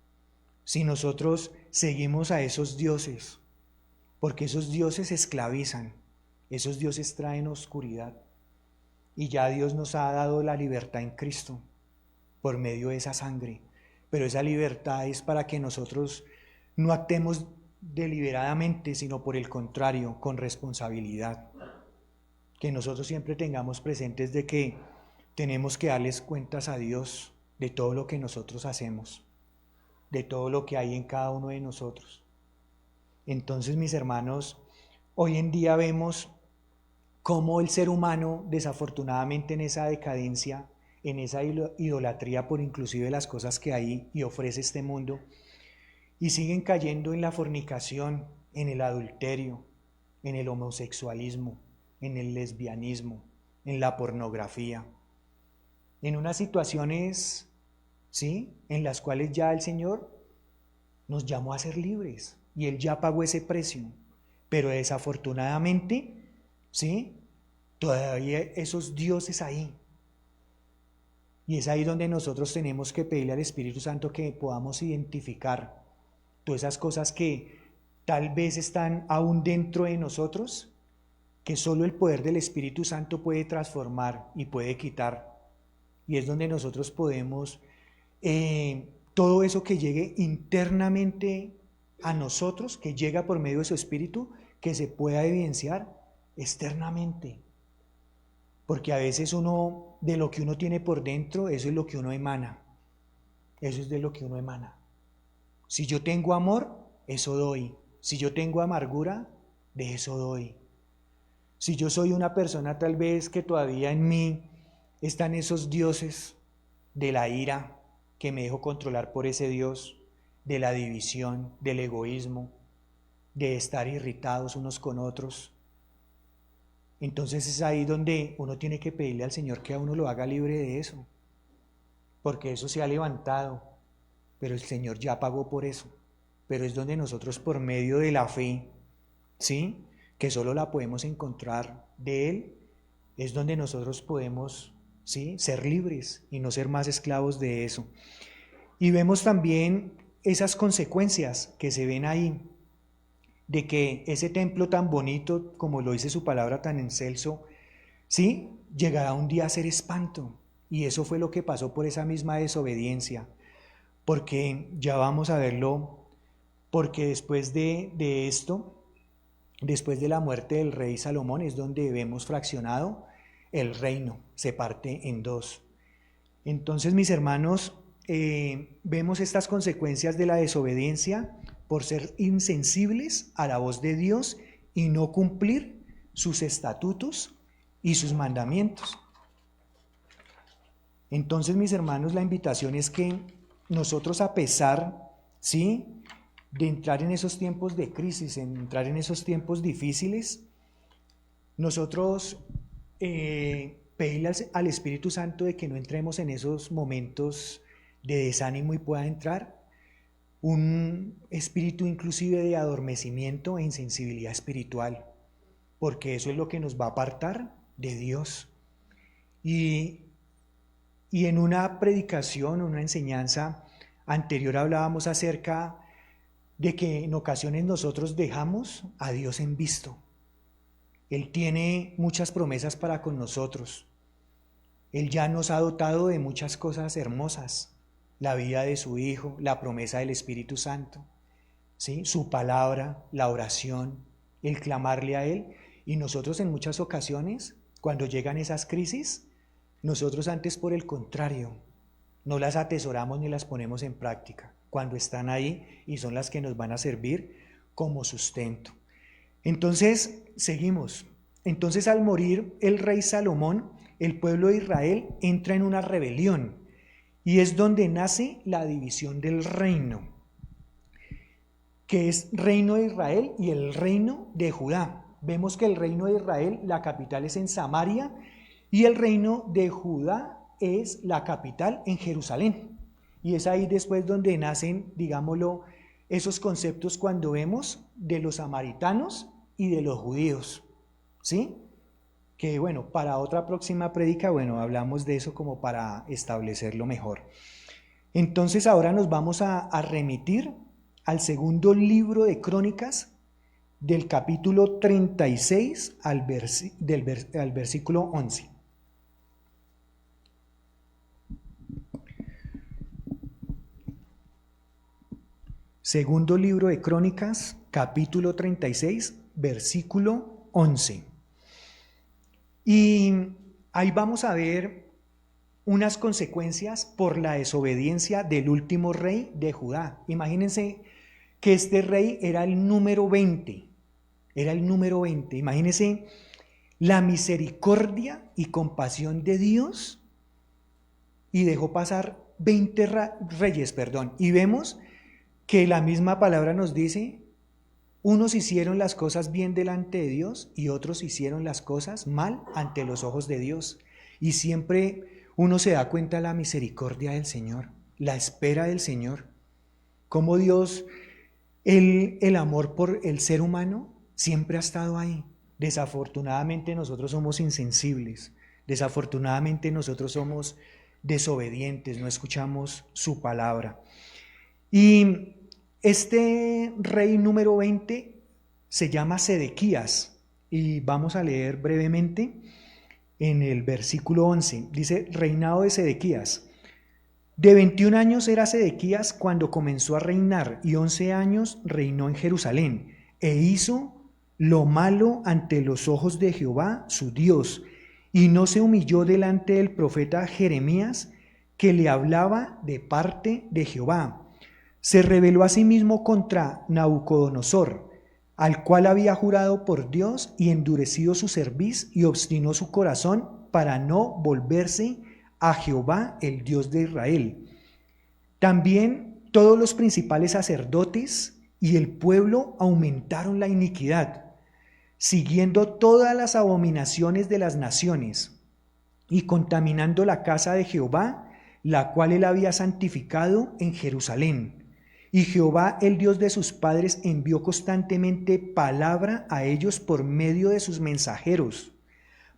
si nosotros seguimos a esos dioses, porque esos dioses esclavizan, esos dioses traen oscuridad. Y ya Dios nos ha dado la libertad en Cristo por medio de esa sangre. Pero esa libertad es para que nosotros no actuemos deliberadamente, sino por el contrario, con responsabilidad. Que nosotros siempre tengamos presentes de que tenemos que darles cuentas a Dios de todo lo que nosotros hacemos, de todo lo que hay en cada uno de nosotros. Entonces, mis hermanos, hoy en día vemos cómo el ser humano, desafortunadamente en esa decadencia, en esa idolatría por inclusive las cosas que hay y ofrece este mundo, y siguen cayendo en la fornicación, en el adulterio, en el homosexualismo, en el lesbianismo, en la pornografía, en unas situaciones, ¿sí?, en las cuales ya el Señor nos llamó a ser libres y Él ya pagó ese precio, pero desafortunadamente, ¿sí?, todavía esos dioses ahí. Y es ahí donde nosotros tenemos que pedirle al Espíritu Santo que podamos identificar todas esas cosas que tal vez están aún dentro de nosotros, que solo el poder del Espíritu Santo puede transformar y puede quitar. Y es donde nosotros podemos, todo eso que llegue internamente a nosotros, que llega por medio de su Espíritu, que se pueda evidenciar externamente. Porque a veces uno, de lo que uno tiene por dentro, eso es lo que uno emana. Eso es de lo que uno emana. Si yo tengo amor, eso doy. Si yo tengo amargura, de eso doy. Si yo soy una persona tal vez que todavía en mí están esos dioses de la ira, que me dejo controlar por ese Dios, de la división, del egoísmo, de estar irritados unos con otros, entonces es ahí donde uno tiene que pedirle al Señor que a uno lo haga libre de eso, porque eso se ha levantado, pero el Señor ya pagó por eso. Pero es donde nosotros por medio de la fe, ¿sí?, que solo la podemos encontrar de Él, es donde nosotros podemos, ¿sí?, ser libres y no ser más esclavos de eso. Y vemos también esas consecuencias que se ven ahí, de que ese templo tan bonito, como lo dice su palabra tan excelso, ¿sí?, llegará un día a ser espanto. Y eso fue lo que pasó por esa misma desobediencia, porque ya vamos a verlo, porque después de esto, después de la muerte del rey Salomón, es donde vemos fraccionado el reino, se parte en dos. Entonces, mis hermanos, vemos estas consecuencias de la desobediencia por ser insensibles a la voz de Dios y no cumplir sus estatutos y sus mandamientos. Entonces, mis hermanos, la invitación es que nosotros, a pesar, ¿sí?, de entrar en esos tiempos de crisis, en entrar en esos tiempos difíciles, nosotros pedirle al Espíritu Santo de que no entremos en esos momentos de desánimo y pueda entrar un espíritu inclusive de adormecimiento e insensibilidad espiritual, porque eso es lo que nos va a apartar de Dios. Y en una predicación, una enseñanza anterior hablábamos acerca de que en ocasiones nosotros dejamos a Dios en visto. Él tiene muchas promesas para con nosotros. Él ya nos ha dotado de muchas cosas hermosas, la vida de su Hijo, la promesa del Espíritu Santo, ¿sí? Su palabra, la oración, el clamarle a Él. Y nosotros en muchas ocasiones, cuando llegan esas crisis, nosotros antes por el contrario, no las atesoramos ni las ponemos en práctica, cuando están ahí y son las que nos van a servir como sustento. Entonces, seguimos. Entonces, al morir el rey Salomón, el pueblo de Israel entra en una rebelión y es donde nace la división del reino, que es reino de Israel y el reino de Judá. Vemos que el reino de Israel, la capital es en Samaria, y el reino de Judá es la capital en Jerusalén. Y es ahí después donde nacen, digámoslo, esos conceptos cuando vemos de los samaritanos y de los judíos, ¿sí? Que bueno, para otra próxima prédica, bueno, hablamos de eso como para establecerlo mejor. Entonces ahora nos vamos a remitir al segundo libro de Crónicas, del capítulo 36 al versículo 11. Segundo libro de Crónicas, capítulo 36, versículo 11. Y ahí vamos a ver unas consecuencias por la desobediencia del último rey de Judá. Imagínense que este rey era el número 20. Era el número 20. Imagínense la misericordia y compasión de Dios, y dejó pasar 20 reyes. Y vemos que la misma palabra nos dice, unos hicieron las cosas bien delante de Dios y otros hicieron las cosas mal ante los ojos de Dios. Y siempre uno se da cuenta de la misericordia del Señor, la espera del Señor, cómo Dios, el amor por el ser humano siempre ha estado ahí. Desafortunadamente nosotros somos insensibles, desafortunadamente nosotros somos desobedientes, no escuchamos su palabra. Y este rey número 20 se llama Sedequías, y vamos a leer brevemente en el versículo 11. Dice, reinado de Sedequías. De 21 años era Sedequías cuando comenzó a reinar, y 11 años reinó en Jerusalén, e hizo lo malo ante los ojos de Jehová, su Dios, y no se humilló delante del profeta Jeremías, que le hablaba de parte de Jehová. Se rebeló asimismo contra Nabucodonosor, al cual había jurado por Dios y endurecido su cerviz y obstinó su corazón para no volverse a Jehová, el Dios de Israel. También todos los principales sacerdotes y el pueblo aumentaron la iniquidad, siguiendo todas las abominaciones de las naciones y contaminando la casa de Jehová, la cual él había santificado en Jerusalén. Y Jehová, el Dios de sus padres, envió constantemente palabra a ellos por medio de sus mensajeros,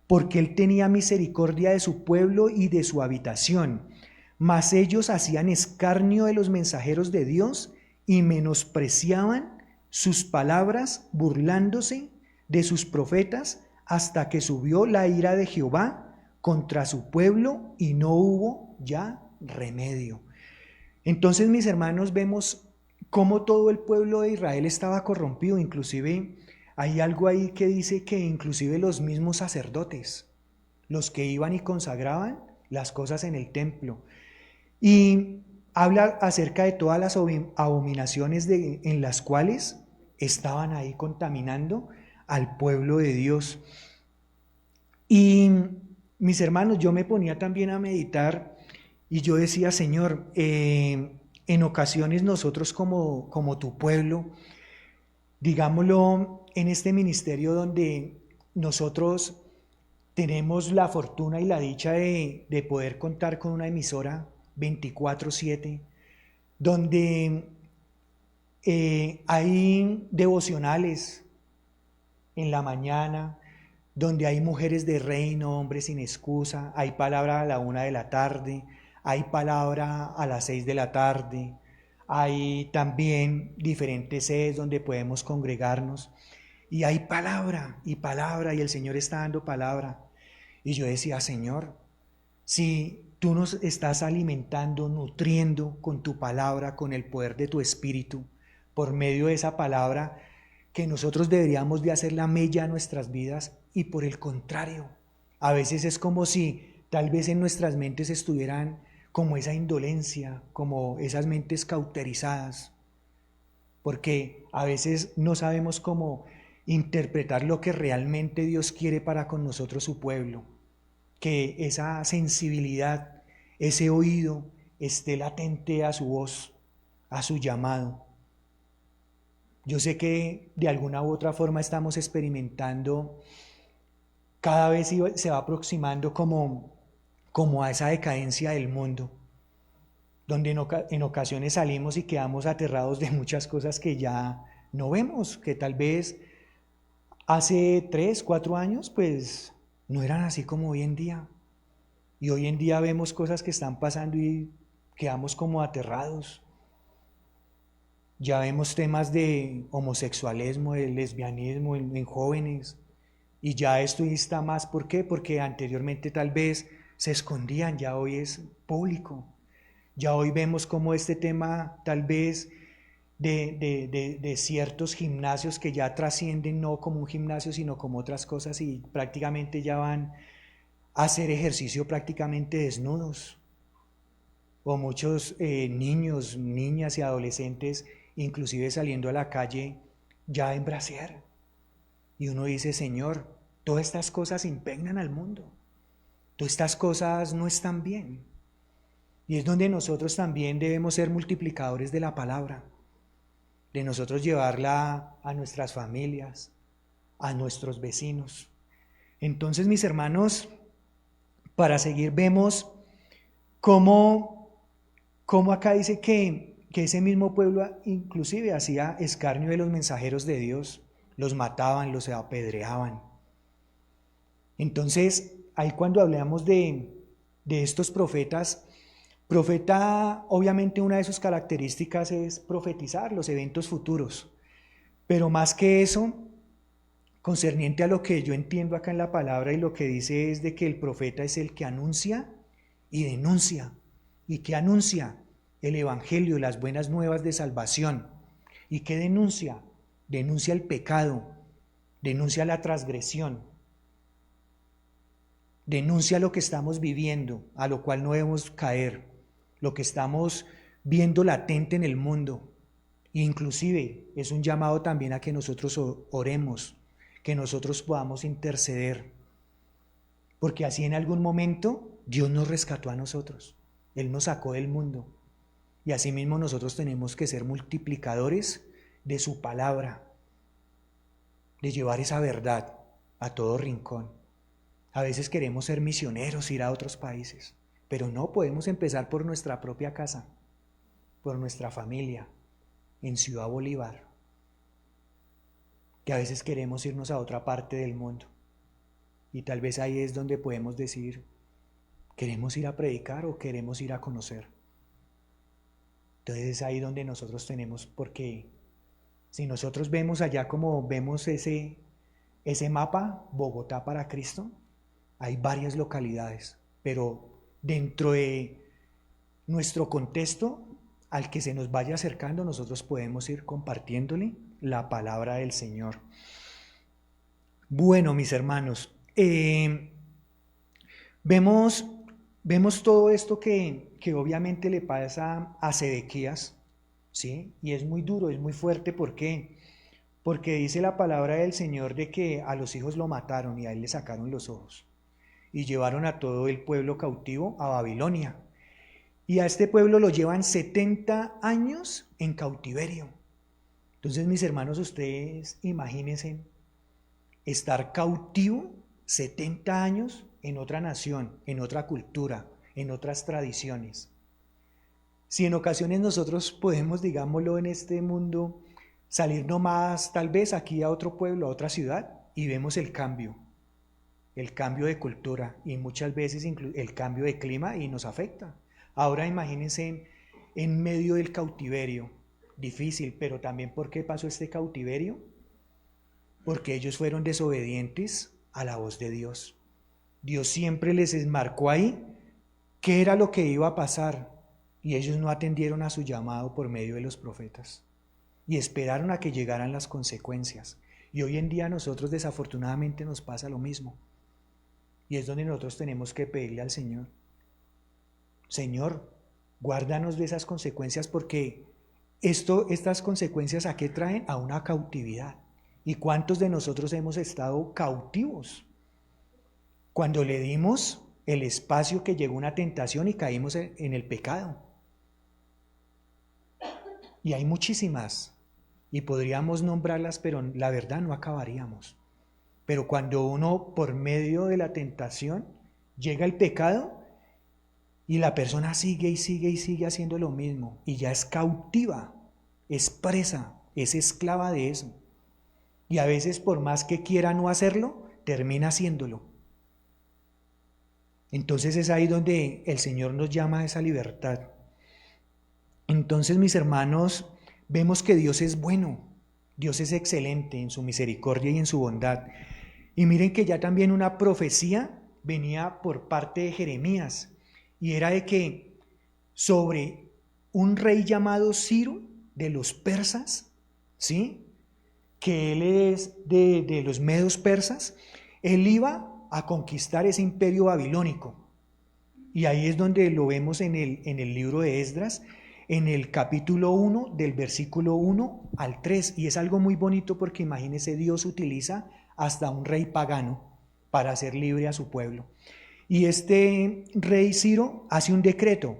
porque él tenía misericordia de su pueblo y de su habitación. Mas ellos hacían escarnio de los mensajeros de Dios y menospreciaban sus palabras, burlándose de sus profetas, hasta que subió la ira de Jehová contra su pueblo y no hubo ya remedio. Entonces, mis hermanos, vemos cómo todo el pueblo de Israel estaba corrompido. Inclusive hay algo ahí que dice que inclusive los mismos sacerdotes, los que iban y consagraban las cosas en el templo, y habla acerca de todas las abominaciones en las cuales estaban ahí contaminando al pueblo de Dios. Y mis hermanos, yo me ponía también a meditar y yo decía, Señor, en ocasiones nosotros como tu pueblo, digámoslo, en este ministerio donde nosotros tenemos la fortuna y la dicha de poder contar con una emisora 24/7, donde hay devocionales en la mañana, donde hay mujeres de reino, hombres sin excusa, hay palabra a la 1 de la tarde, hay palabra a las 6 de la tarde, hay también diferentes sedes donde podemos congregarnos. Y hay palabra y palabra, y el Señor está dando palabra. Y yo decía, Señor, si tú nos estás alimentando, nutriendo con tu palabra, con el poder de tu espíritu, por medio de esa palabra, que nosotros deberíamos de hacer la mella a nuestras vidas, y por el contrario, a veces es como si tal vez en nuestras mentes estuvieran como esa indolencia, como esas mentes cauterizadas, porque a veces no sabemos cómo interpretar lo que realmente Dios quiere para con nosotros, su pueblo, que esa sensibilidad, ese oído esté latente a su voz, a su llamado. Yo sé que de alguna u otra forma estamos experimentando, cada vez se va aproximando como a esa decadencia del mundo, donde en ocasiones salimos y quedamos aterrados de muchas cosas que ya no vemos, que tal vez hace 3, 4 años pues no eran así como hoy en día. Y hoy en día vemos cosas que están pasando y quedamos como aterrados. Ya vemos temas de homosexualismo, de lesbianismo en jóvenes. Y ya esto está más, ¿por qué? Porque anteriormente tal vez se escondían, ya hoy es público. Ya hoy vemos como este tema tal vez de ciertos gimnasios que ya trascienden no como un gimnasio, sino como otras cosas, y prácticamente ya van a hacer ejercicio prácticamente desnudos. O muchos niños, niñas y adolescentes inclusive saliendo a la calle ya en brasier. Y uno dice, Señor, todas estas cosas impregnan al mundo. Todas estas cosas no están bien. Y es donde nosotros también debemos ser multiplicadores de la palabra, de nosotros llevarla a nuestras familias, a nuestros vecinos. Entonces, mis hermanos, para seguir vemos cómo acá dice que ese mismo pueblo inclusive hacía escarnio de los mensajeros de Dios, los mataban, los apedreaban. Entonces, ahí cuando hablamos de estos profetas, profeta, obviamente una de sus características es profetizar los eventos futuros, pero más que eso, concerniente a lo que yo entiendo acá en la palabra, y lo que dice es de que el profeta es el que anuncia y denuncia. ¿Y qué anuncia? El evangelio, las buenas nuevas de salvación. ¿Y qué denuncia? Denuncia el pecado, denuncia la transgresión, denuncia lo que estamos viviendo, a lo cual no debemos caer, lo que estamos viendo latente en el mundo. Inclusive es un llamado también a que nosotros oremos, que nosotros podamos interceder, porque así en algún momento Dios nos rescató a nosotros, Él nos sacó del mundo, y así mismo nosotros tenemos que ser multiplicadores de su palabra, de llevar esa verdad a todo rincón. A veces queremos ser misioneros, ir a otros países, pero no, podemos empezar por nuestra propia casa, por nuestra familia, en Ciudad Bolívar, que a veces queremos irnos a otra parte del mundo, y tal vez ahí es donde podemos decir, ¿queremos ir a predicar o queremos ir a conocer? Entonces es ahí donde nosotros tenemos, porque si nosotros vemos allá como vemos ese mapa, Bogotá para Cristo, hay varias localidades, pero dentro de nuestro contexto al que se nos vaya acercando, nosotros podemos ir compartiéndole la palabra del Señor. Bueno, mis hermanos, vemos todo esto que obviamente le pasa a Sedequías, ¿sí? Y es muy duro, es muy fuerte. ¿Por qué? Porque dice la palabra del Señor de que a los hijos lo mataron y a él le sacaron los ojos. Y llevaron a todo el pueblo cautivo a Babilonia. Y a este pueblo lo llevan 70 años en cautiverio. Entonces, mis hermanos, ustedes imagínense estar cautivo 70 años en otra nación, en otra cultura, en otras tradiciones. Si en ocasiones nosotros podemos, digámoslo, en este mundo, salir nomás tal vez aquí a otro pueblo, a otra ciudad, y vemos el cambio de cultura, y muchas veces el cambio de clima, y nos afecta. Ahora imagínense en medio del cautiverio, difícil, pero también ¿por qué pasó este cautiverio? porque ellos fueron desobedientes a la voz de Dios. Dios siempre les marcó ahí qué era lo que iba a pasar, y ellos no atendieron a su llamado por medio de los profetas y esperaron a que llegaran las consecuencias. Y hoy en día a nosotros desafortunadamente nos pasa lo mismo, y es donde nosotros tenemos que pedirle al Señor: Señor, guárdanos de esas consecuencias, porque estas consecuencias, ¿a qué traen? A una cautividad. ¿Y cuántos de nosotros hemos estado cautivos cuando le dimos el espacio que llegó una tentación y caímos en el pecado? Y hay muchísimas, y podríamos nombrarlas, pero la verdad no acabaríamos. Pero cuando uno, por medio de la tentación, llega el pecado, y la persona sigue y sigue y sigue haciendo lo mismo, y ya es cautiva, es presa, es esclava de eso. Y a veces, por más que quiera no hacerlo, termina haciéndolo. Entonces es ahí donde el Señor nos llama a esa libertad. Entonces, mis hermanos, vemos que Dios es bueno, Dios es excelente en su misericordia y en su bondad. Y miren que ya también una profecía venía por parte de Jeremías, y era de que sobre un rey llamado Ciro de los persas, ¿sí?, que él es de los medos persas, él iba a conquistar ese imperio babilónico. Y ahí es donde lo vemos en el libro de Esdras, en el capítulo 1, del versículo 1 al 3. Y es algo muy bonito, porque imagínense, Dios utiliza hasta un rey pagano para hacer libre a su pueblo. Y este rey Ciro hace un decreto,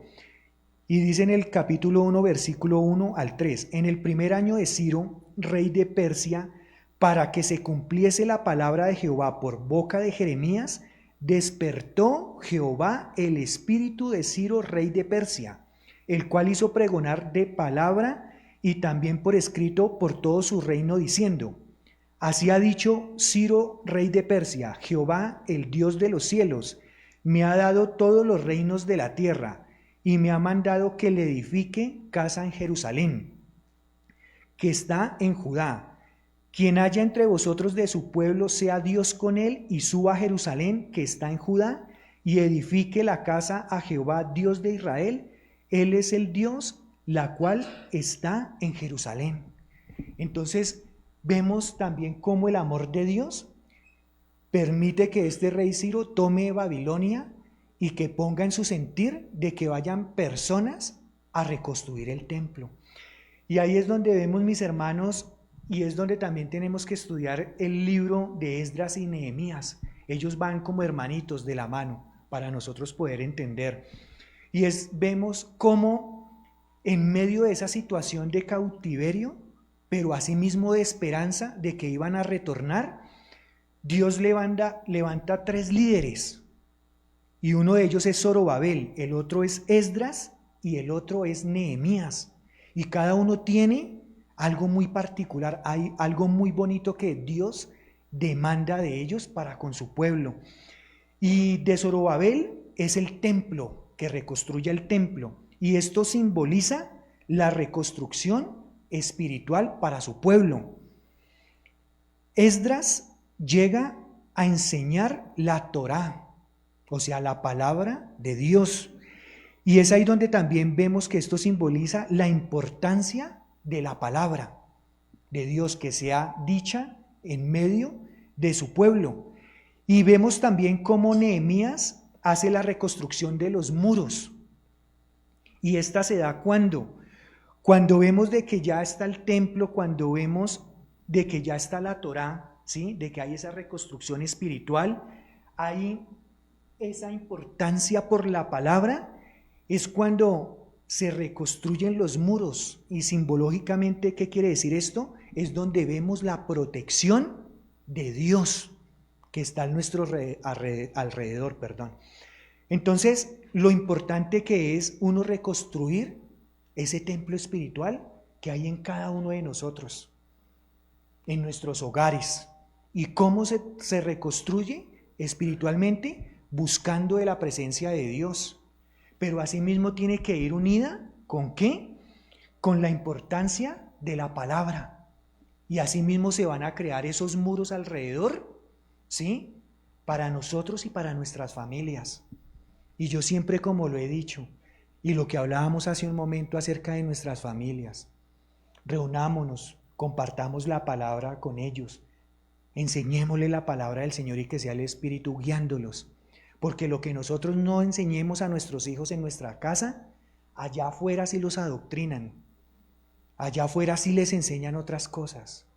y dice en el capítulo 1, versículo 1 al 3: en el primer año de Ciro, rey de Persia, para que se cumpliese la palabra de Jehová por boca de Jeremías, despertó Jehová el espíritu de Ciro, rey de Persia, el cual hizo pregonar de palabra y también por escrito por todo su reino, diciendo: así ha dicho Ciro, rey de Persia: Jehová, el Dios de los cielos, me ha dado todos los reinos de la tierra, y me ha mandado que le edifique casa en Jerusalén, que está en Judá. Quien haya entre vosotros de su pueblo, sea Dios con él, y suba a Jerusalén, que está en Judá, y edifique la casa a Jehová, Dios de Israel. Él es el Dios, la cual está en Jerusalén. Entonces vemos también cómo el amor de Dios permite que este rey Ciro tome Babilonia, y que ponga en su sentir de que vayan personas a reconstruir el templo. Y ahí es donde vemos, mis hermanos, y es donde también tenemos que estudiar el libro de Esdras y Nehemías. Ellos van como hermanitos de la mano para nosotros poder entender. Y vemos cómo en medio de esa situación de cautiverio, pero asimismo de esperanza de que iban a retornar, Dios levanta 3 líderes. Y uno de ellos es Zorobabel, el otro es Esdras y el otro es Nehemías. Y cada uno tiene algo muy particular, hay algo muy bonito que Dios demanda de ellos para con su pueblo. Y de Zorobabel es el templo, que reconstruye el templo. Y esto simboliza la reconstrucción espiritual para su pueblo. Esdras llega a enseñar la Torá, o sea, la palabra de Dios. Y es ahí donde también vemos que esto simboliza la importancia de la palabra de Dios que sea dicha en medio de su pueblo. Y vemos también cómo Nehemías hace la reconstrucción de los muros. Y esta se da cuando vemos de que ya está el templo, cuando vemos de que ya está la Torá, ¿sí?, de que hay esa reconstrucción espiritual, hay esa importancia por la palabra, es cuando se reconstruyen los muros. Y simbológicamente, ¿qué quiere decir esto? Es donde vemos la protección de Dios que está a nuestro alrededor. Entonces, lo importante que es uno reconstruir ese templo espiritual que hay en cada uno de nosotros, en nuestros hogares. ¿Y cómo se reconstruye espiritualmente? Buscando de la presencia de Dios, pero asimismo tiene que ir unida ¿con qué? Con la importancia de la palabra, Y asimismo se van a crear esos muros alrededor, ¿sí? Para nosotros y para nuestras familias. Y yo siempre, como lo he dicho, y lo que hablábamos hace un momento acerca de nuestras familias, reunámonos, compartamos la palabra con ellos, enseñémosle la palabra del Señor y que sea el Espíritu guiándolos. Porque lo que nosotros no enseñemos a nuestros hijos en nuestra casa, allá afuera sí los adoctrinan. Allá afuera sí les enseñan otras cosas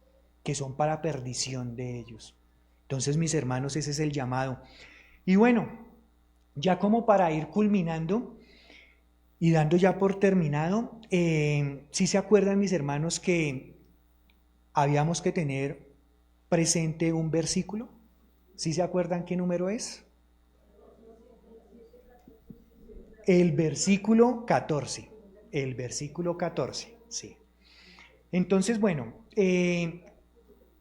que son para perdición de ellos. Entonces, mis hermanos, ese es el llamado. Y bueno, ya como para ir culminando y dando ya por terminado, ¿sí se acuerdan, mis hermanos, que habíamos que tener presente un versículo? ¿Sí se acuerdan qué número es? El versículo 14. El versículo 14, sí. Entonces, bueno,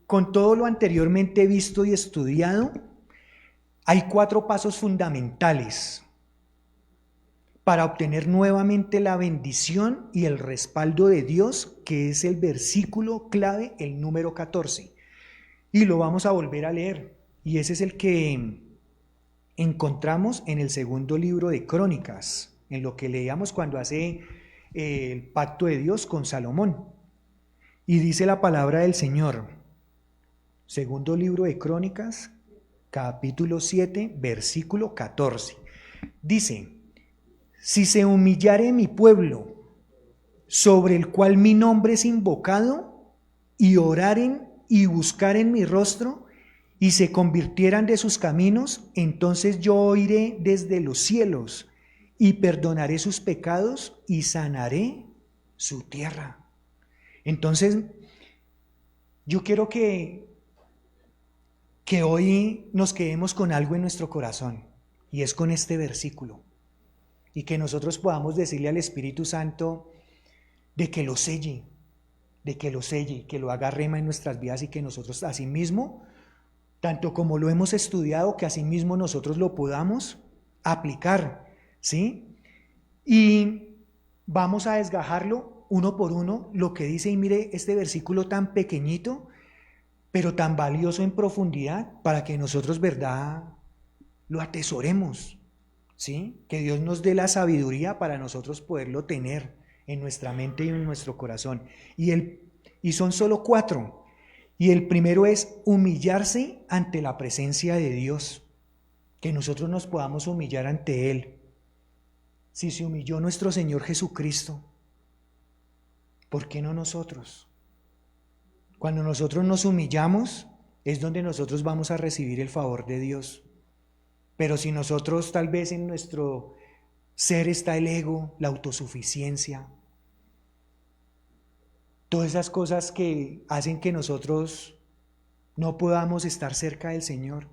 con todo lo anteriormente visto y estudiado, hay 4 pasos fundamentales para obtener nuevamente la bendición y el respaldo de Dios, que es el versículo clave, el número 14. Y lo vamos a volver a leer. Y ese es el que encontramos en el segundo libro de Crónicas, en lo que leíamos cuando hace el pacto de Dios con Salomón. Y dice la palabra del Señor, segundo libro de Crónicas, capítulo 7, versículo 14. Dice: si se humillare mi pueblo, sobre el cual mi nombre es invocado, y oraren y buscaren mi rostro, y se convirtieran de sus caminos, entonces yo oiré desde los cielos, y perdonaré sus pecados, y sanaré su tierra. Entonces, yo quiero que hoy nos quedemos con algo en nuestro corazón, y es con este versículo, y que nosotros podamos decirle al Espíritu Santo de que lo selle, que lo haga rema en nuestras vidas, y que nosotros asimismo, tanto como lo hemos estudiado, que asimismo nosotros lo podamos aplicar, ¿sí? Y vamos a desgajarlo uno por uno, lo que dice, y mire este versículo tan pequeñito, pero tan valioso en profundidad, para que nosotros, ¿verdad?, lo atesoremos, ¿sí? Que Dios nos dé la sabiduría para nosotros poderlo tener en nuestra mente y en nuestro corazón. Y son solo 4. Y el primero es humillarse ante la presencia de Dios, que nosotros nos podamos humillar ante Él. Si se humilló nuestro Señor Jesucristo, ¿por qué no nosotros? Cuando nosotros nos humillamos, es donde nosotros vamos a recibir el favor de Dios. Pero si nosotros, tal vez en nuestro ser está el ego, la autosuficiencia, todas esas cosas que hacen que nosotros no podamos estar cerca del Señor.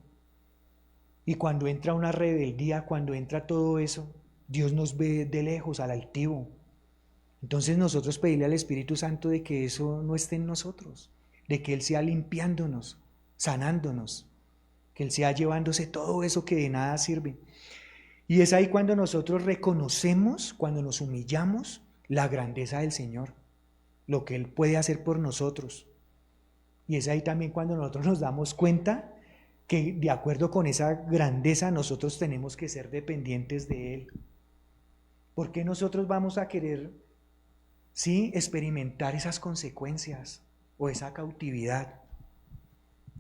Y cuando entra una rebeldía, cuando entra todo eso, Dios nos ve de lejos, al altivo. Entonces nosotros pedirle al Espíritu Santo de que eso no esté en nosotros, de que Él sea limpiándonos, sanándonos, que Él sea llevándose todo eso que de nada sirve. Y es ahí cuando nosotros reconocemos, cuando nos humillamos, la grandeza del Señor, lo que Él puede hacer por nosotros. Y es ahí también cuando nosotros nos damos cuenta que de acuerdo con esa grandeza nosotros tenemos que ser dependientes de Él. ¿Por qué nosotros vamos a querer, sí, experimentar esas consecuencias o esa cautividad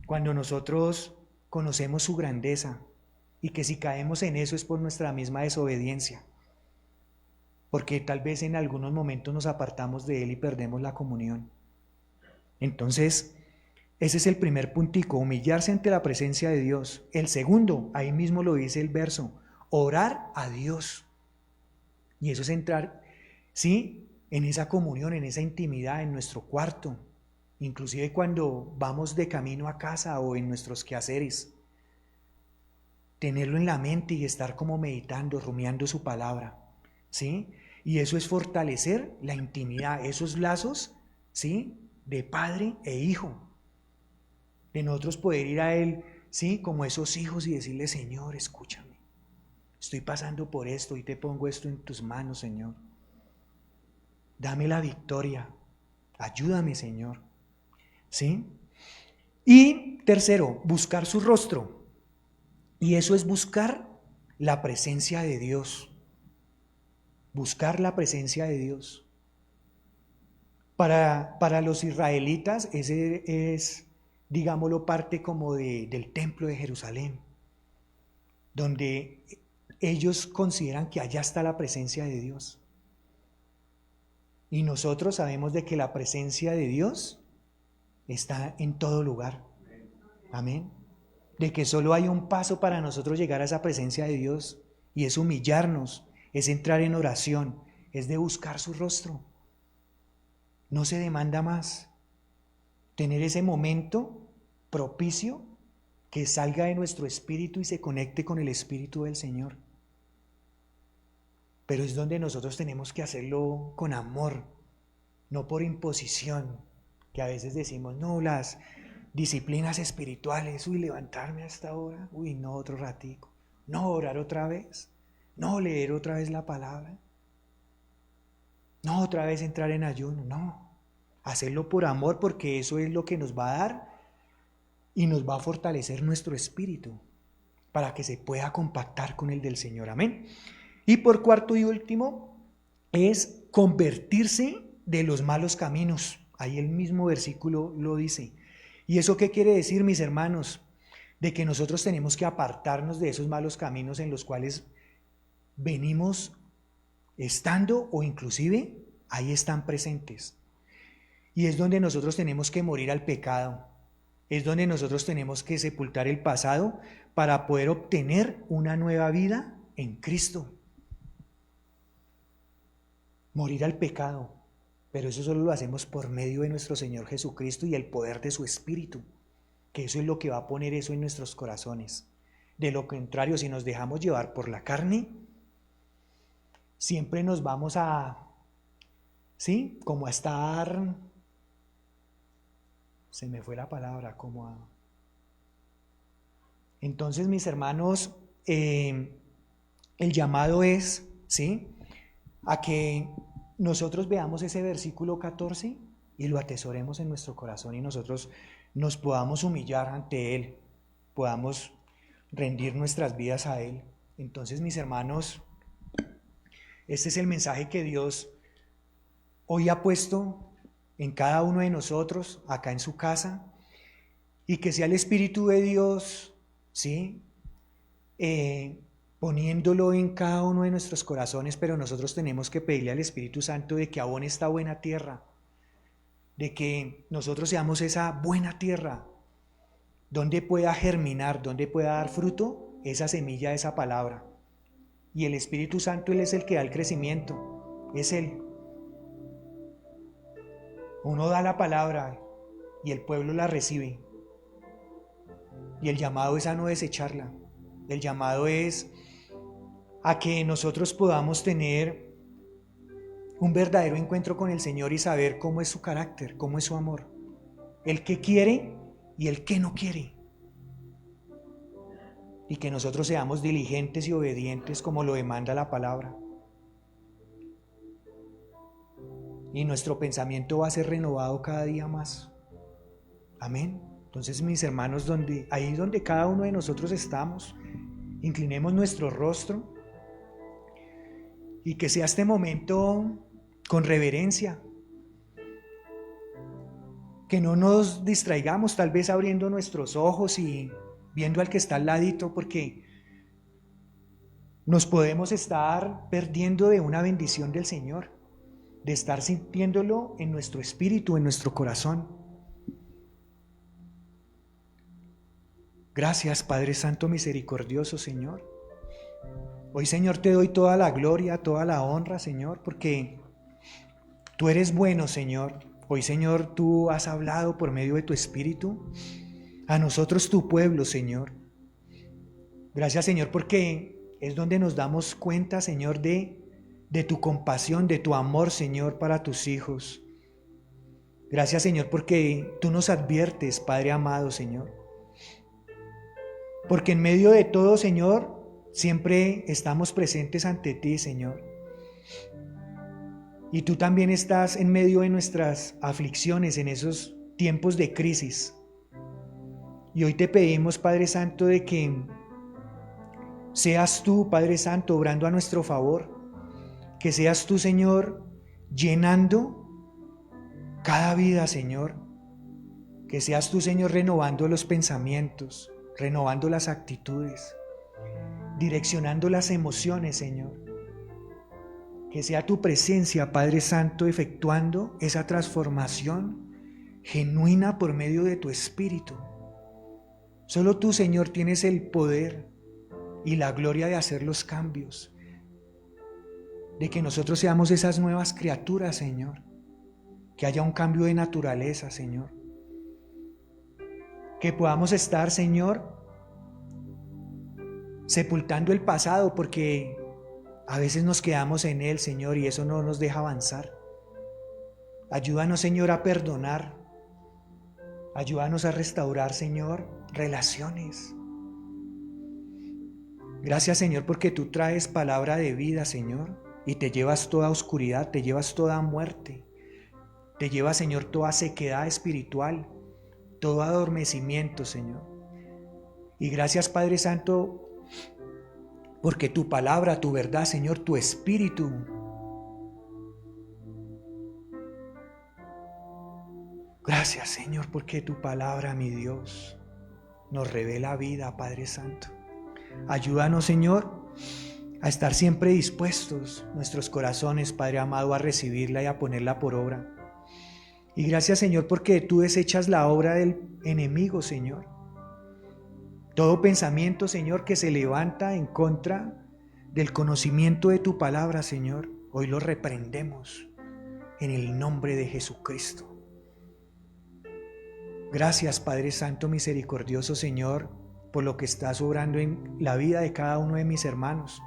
cuando nosotros conocemos su grandeza, y que si caemos en eso es por nuestra misma desobediencia? Porque tal vez en algunos momentos nos apartamos de Él y perdemos la comunión. Entonces, ese es el primer puntico, humillarse ante la presencia de Dios. El segundo, ahí mismo lo dice el verso, orar a Dios. Y eso es entrar, ¿sí?, en esa comunión, en esa intimidad, en nuestro cuarto, inclusive cuando vamos de camino a casa o en nuestros quehaceres. Tenerlo en la mente y estar como meditando, rumiando su palabra, ¿sí? Y eso es fortalecer la intimidad, esos lazos, ¿sí?, de padre e hijo. De nosotros poder ir a Él, ¿sí?, como esos hijos, y decirle: Señor, escúchame, estoy pasando por esto y te pongo esto en tus manos, Señor. Dame la victoria, ayúdame, Señor. ¿sí? Y tercero, buscar su rostro. Y eso es buscar la presencia de Dios. Buscar la presencia de Dios. Para los israelitas, ese es, digámoslo, parte como del templo de Jerusalén, donde ellos consideran que allá está la presencia de Dios. Y nosotros sabemos de que la presencia de Dios está en todo lugar. Amén. De que solo hay un paso para nosotros llegar a esa presencia de Dios, y es humillarnos, es entrar en oración, es de buscar su rostro. No se demanda más. Tener ese momento propicio que salga de nuestro espíritu y se conecte con el espíritu del Señor. Pero es donde nosotros tenemos que hacerlo con amor, no por imposición, que a veces decimos, no, las disciplinas espirituales, levantarme a esta hora, no, otro ratico, no, orar otra vez, no, leer otra vez la palabra, no, otra vez entrar en ayuno, no, hacerlo por amor, porque eso es lo que nos va a dar y nos va a fortalecer nuestro espíritu para que se pueda compactar con el del Señor. Amén. Y por cuarto y último es convertirse de los malos caminos. Ahí el mismo versículo lo dice. ¿Y eso qué quiere decir, mis hermanos? De que nosotros tenemos que apartarnos de esos malos caminos en los cuales venimos estando, o inclusive ahí están presentes. Y es donde nosotros tenemos que morir al pecado. Es donde nosotros tenemos que sepultar el pasado para poder obtener una nueva vida en Cristo. Morir al pecado. Pero eso solo lo hacemos por medio de nuestro Señor Jesucristo y el poder de su Espíritu, que eso es lo que va a poner eso en nuestros corazones. De lo contrario, si nos dejamos llevar por la carne, siempre nos vamos a, ¿sí? Como a estar, se me fue la palabra, como a... Entonces, mis hermanos, el llamado es, ¿sí?, a que nosotros veamos ese versículo 14 y lo atesoremos en nuestro corazón y nosotros nos podamos humillar ante Él, podamos rendir nuestras vidas a Él. Entonces, mis hermanos, este es el mensaje que Dios hoy ha puesto en cada uno de nosotros, acá en su casa, y que sea el Espíritu de Dios, ¿sí?, poniéndolo en cada uno de nuestros corazones, pero nosotros tenemos que pedirle al Espíritu Santo de que abone esta buena tierra, de que nosotros seamos esa buena tierra, donde pueda germinar, donde pueda dar fruto esa semilla de esa palabra. Y el Espíritu Santo, Él es el que da el crecimiento, es Él. Uno da la palabra y el pueblo la recibe. Y el llamado es a no desecharla. El llamado es a que nosotros podamos tener un verdadero encuentro con el Señor y saber cómo es su carácter, cómo es su amor, el que quiere y el que no quiere. Y que nosotros seamos diligentes y obedientes como lo demanda la palabra. Y nuestro pensamiento va a ser renovado cada día más. Amén. Entonces, mis hermanos, ahí donde cada uno de nosotros estamos, inclinemos nuestro rostro y que sea este momento con reverencia, que no nos distraigamos, tal vez abriendo nuestros ojos y viendo al que está al ladito, porque nos podemos estar perdiendo de una bendición del Señor, de estar sintiéndolo en nuestro espíritu, en nuestro corazón. Gracias, Padre Santo misericordioso, Señor. Hoy, Señor, te doy toda la gloria, toda la honra, Señor, porque tú eres bueno, Señor. Hoy, Señor, tú has hablado por medio de tu Espíritu a nosotros, tu pueblo, Señor. Gracias, Señor, porque es donde nos damos cuenta, Señor, de tu compasión, de tu amor, Señor, para tus hijos. Gracias, Señor, porque tú nos adviertes, Padre amado, Señor. Porque en medio de todo, Señor, siempre estamos presentes ante ti, Señor. Y tú también estás en medio de nuestras aflicciones, en esos tiempos de crisis. Y hoy te pedimos, Padre Santo, de que seas tú, Padre Santo, obrando a nuestro favor. Que seas tú, Señor, llenando cada vida, Señor. Que seas tú, Señor, renovando los pensamientos, renovando las actitudes, direccionando las emociones, Señor. Que sea tu presencia, Padre Santo, efectuando esa transformación genuina por medio de tu Espíritu. Solo tú, Señor, tienes el poder y la gloria de hacer los cambios, de que nosotros seamos esas nuevas criaturas, Señor, que haya un cambio de naturaleza, Señor, que podamos estar, Señor, sepultando el pasado, porque a veces nos quedamos en él, Señor, y eso no nos deja avanzar. Ayúdanos, Señor, a perdonar. Ayúdanos a restaurar, Señor, relaciones. Gracias, Señor, porque tú traes palabra de vida, Señor, y te llevas toda oscuridad, te llevas toda muerte, te llevas, Señor, toda sequedad espiritual, todo adormecimiento, Señor. Y gracias, Padre Santo, porque tu palabra, tu verdad, Señor, tu Espíritu gracias, Señor, porque tu palabra, mi Dios, nos revela vida, Padre Santo. Ayúdanos, Señor, a estar siempre dispuestos, nuestros corazones, Padre amado, a recibirla y a ponerla por obra. Y gracias, Señor, porque tú desechas la obra del enemigo, Señor. Todo pensamiento, Señor, que se levanta en contra del conocimiento de tu palabra, Señor, hoy lo reprendemos en el nombre de Jesucristo. Gracias, Padre Santo misericordioso, Señor, por lo que estás obrando en la vida de cada uno de mis hermanos.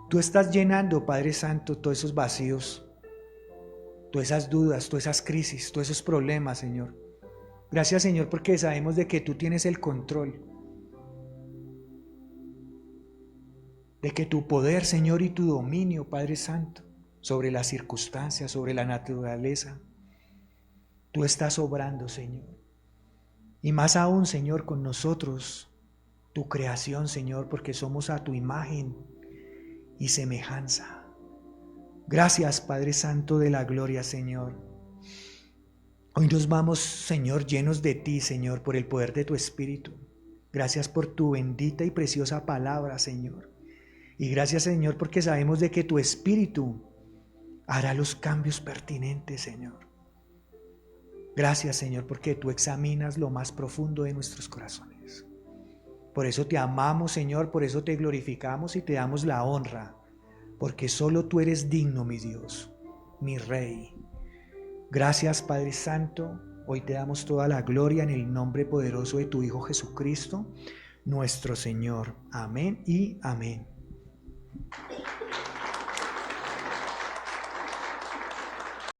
Tú estás llenando, Padre Santo, todos esos vacíos, todas esas dudas, todas esas crisis, todos esos problemas, Señor. Gracias, Señor, porque sabemos de que tú tienes el control, de que tu poder, Señor, y tu dominio, Padre Santo, sobre las circunstancias, sobre la naturaleza, tú estás obrando, Señor. Y más aún, Señor, con nosotros, tu creación, Señor, porque somos a tu imagen y semejanza. Gracias, Padre Santo de la gloria, Señor. Hoy nos vamos, Señor, llenos de ti, Señor, por el poder de tu Espíritu. Gracias por tu bendita y preciosa palabra, Señor. Y gracias, Señor, porque sabemos de que tu Espíritu hará los cambios pertinentes, Señor. Gracias, Señor, porque tú examinas lo más profundo de nuestros corazones. Por eso te amamos, Señor, por eso te glorificamos y te damos la honra, porque solo tú eres digno, mi Dios, mi Rey. Gracias, Padre Santo. Hoy te damos toda la gloria en el nombre poderoso de tu Hijo Jesucristo, nuestro Señor. Amén y amén.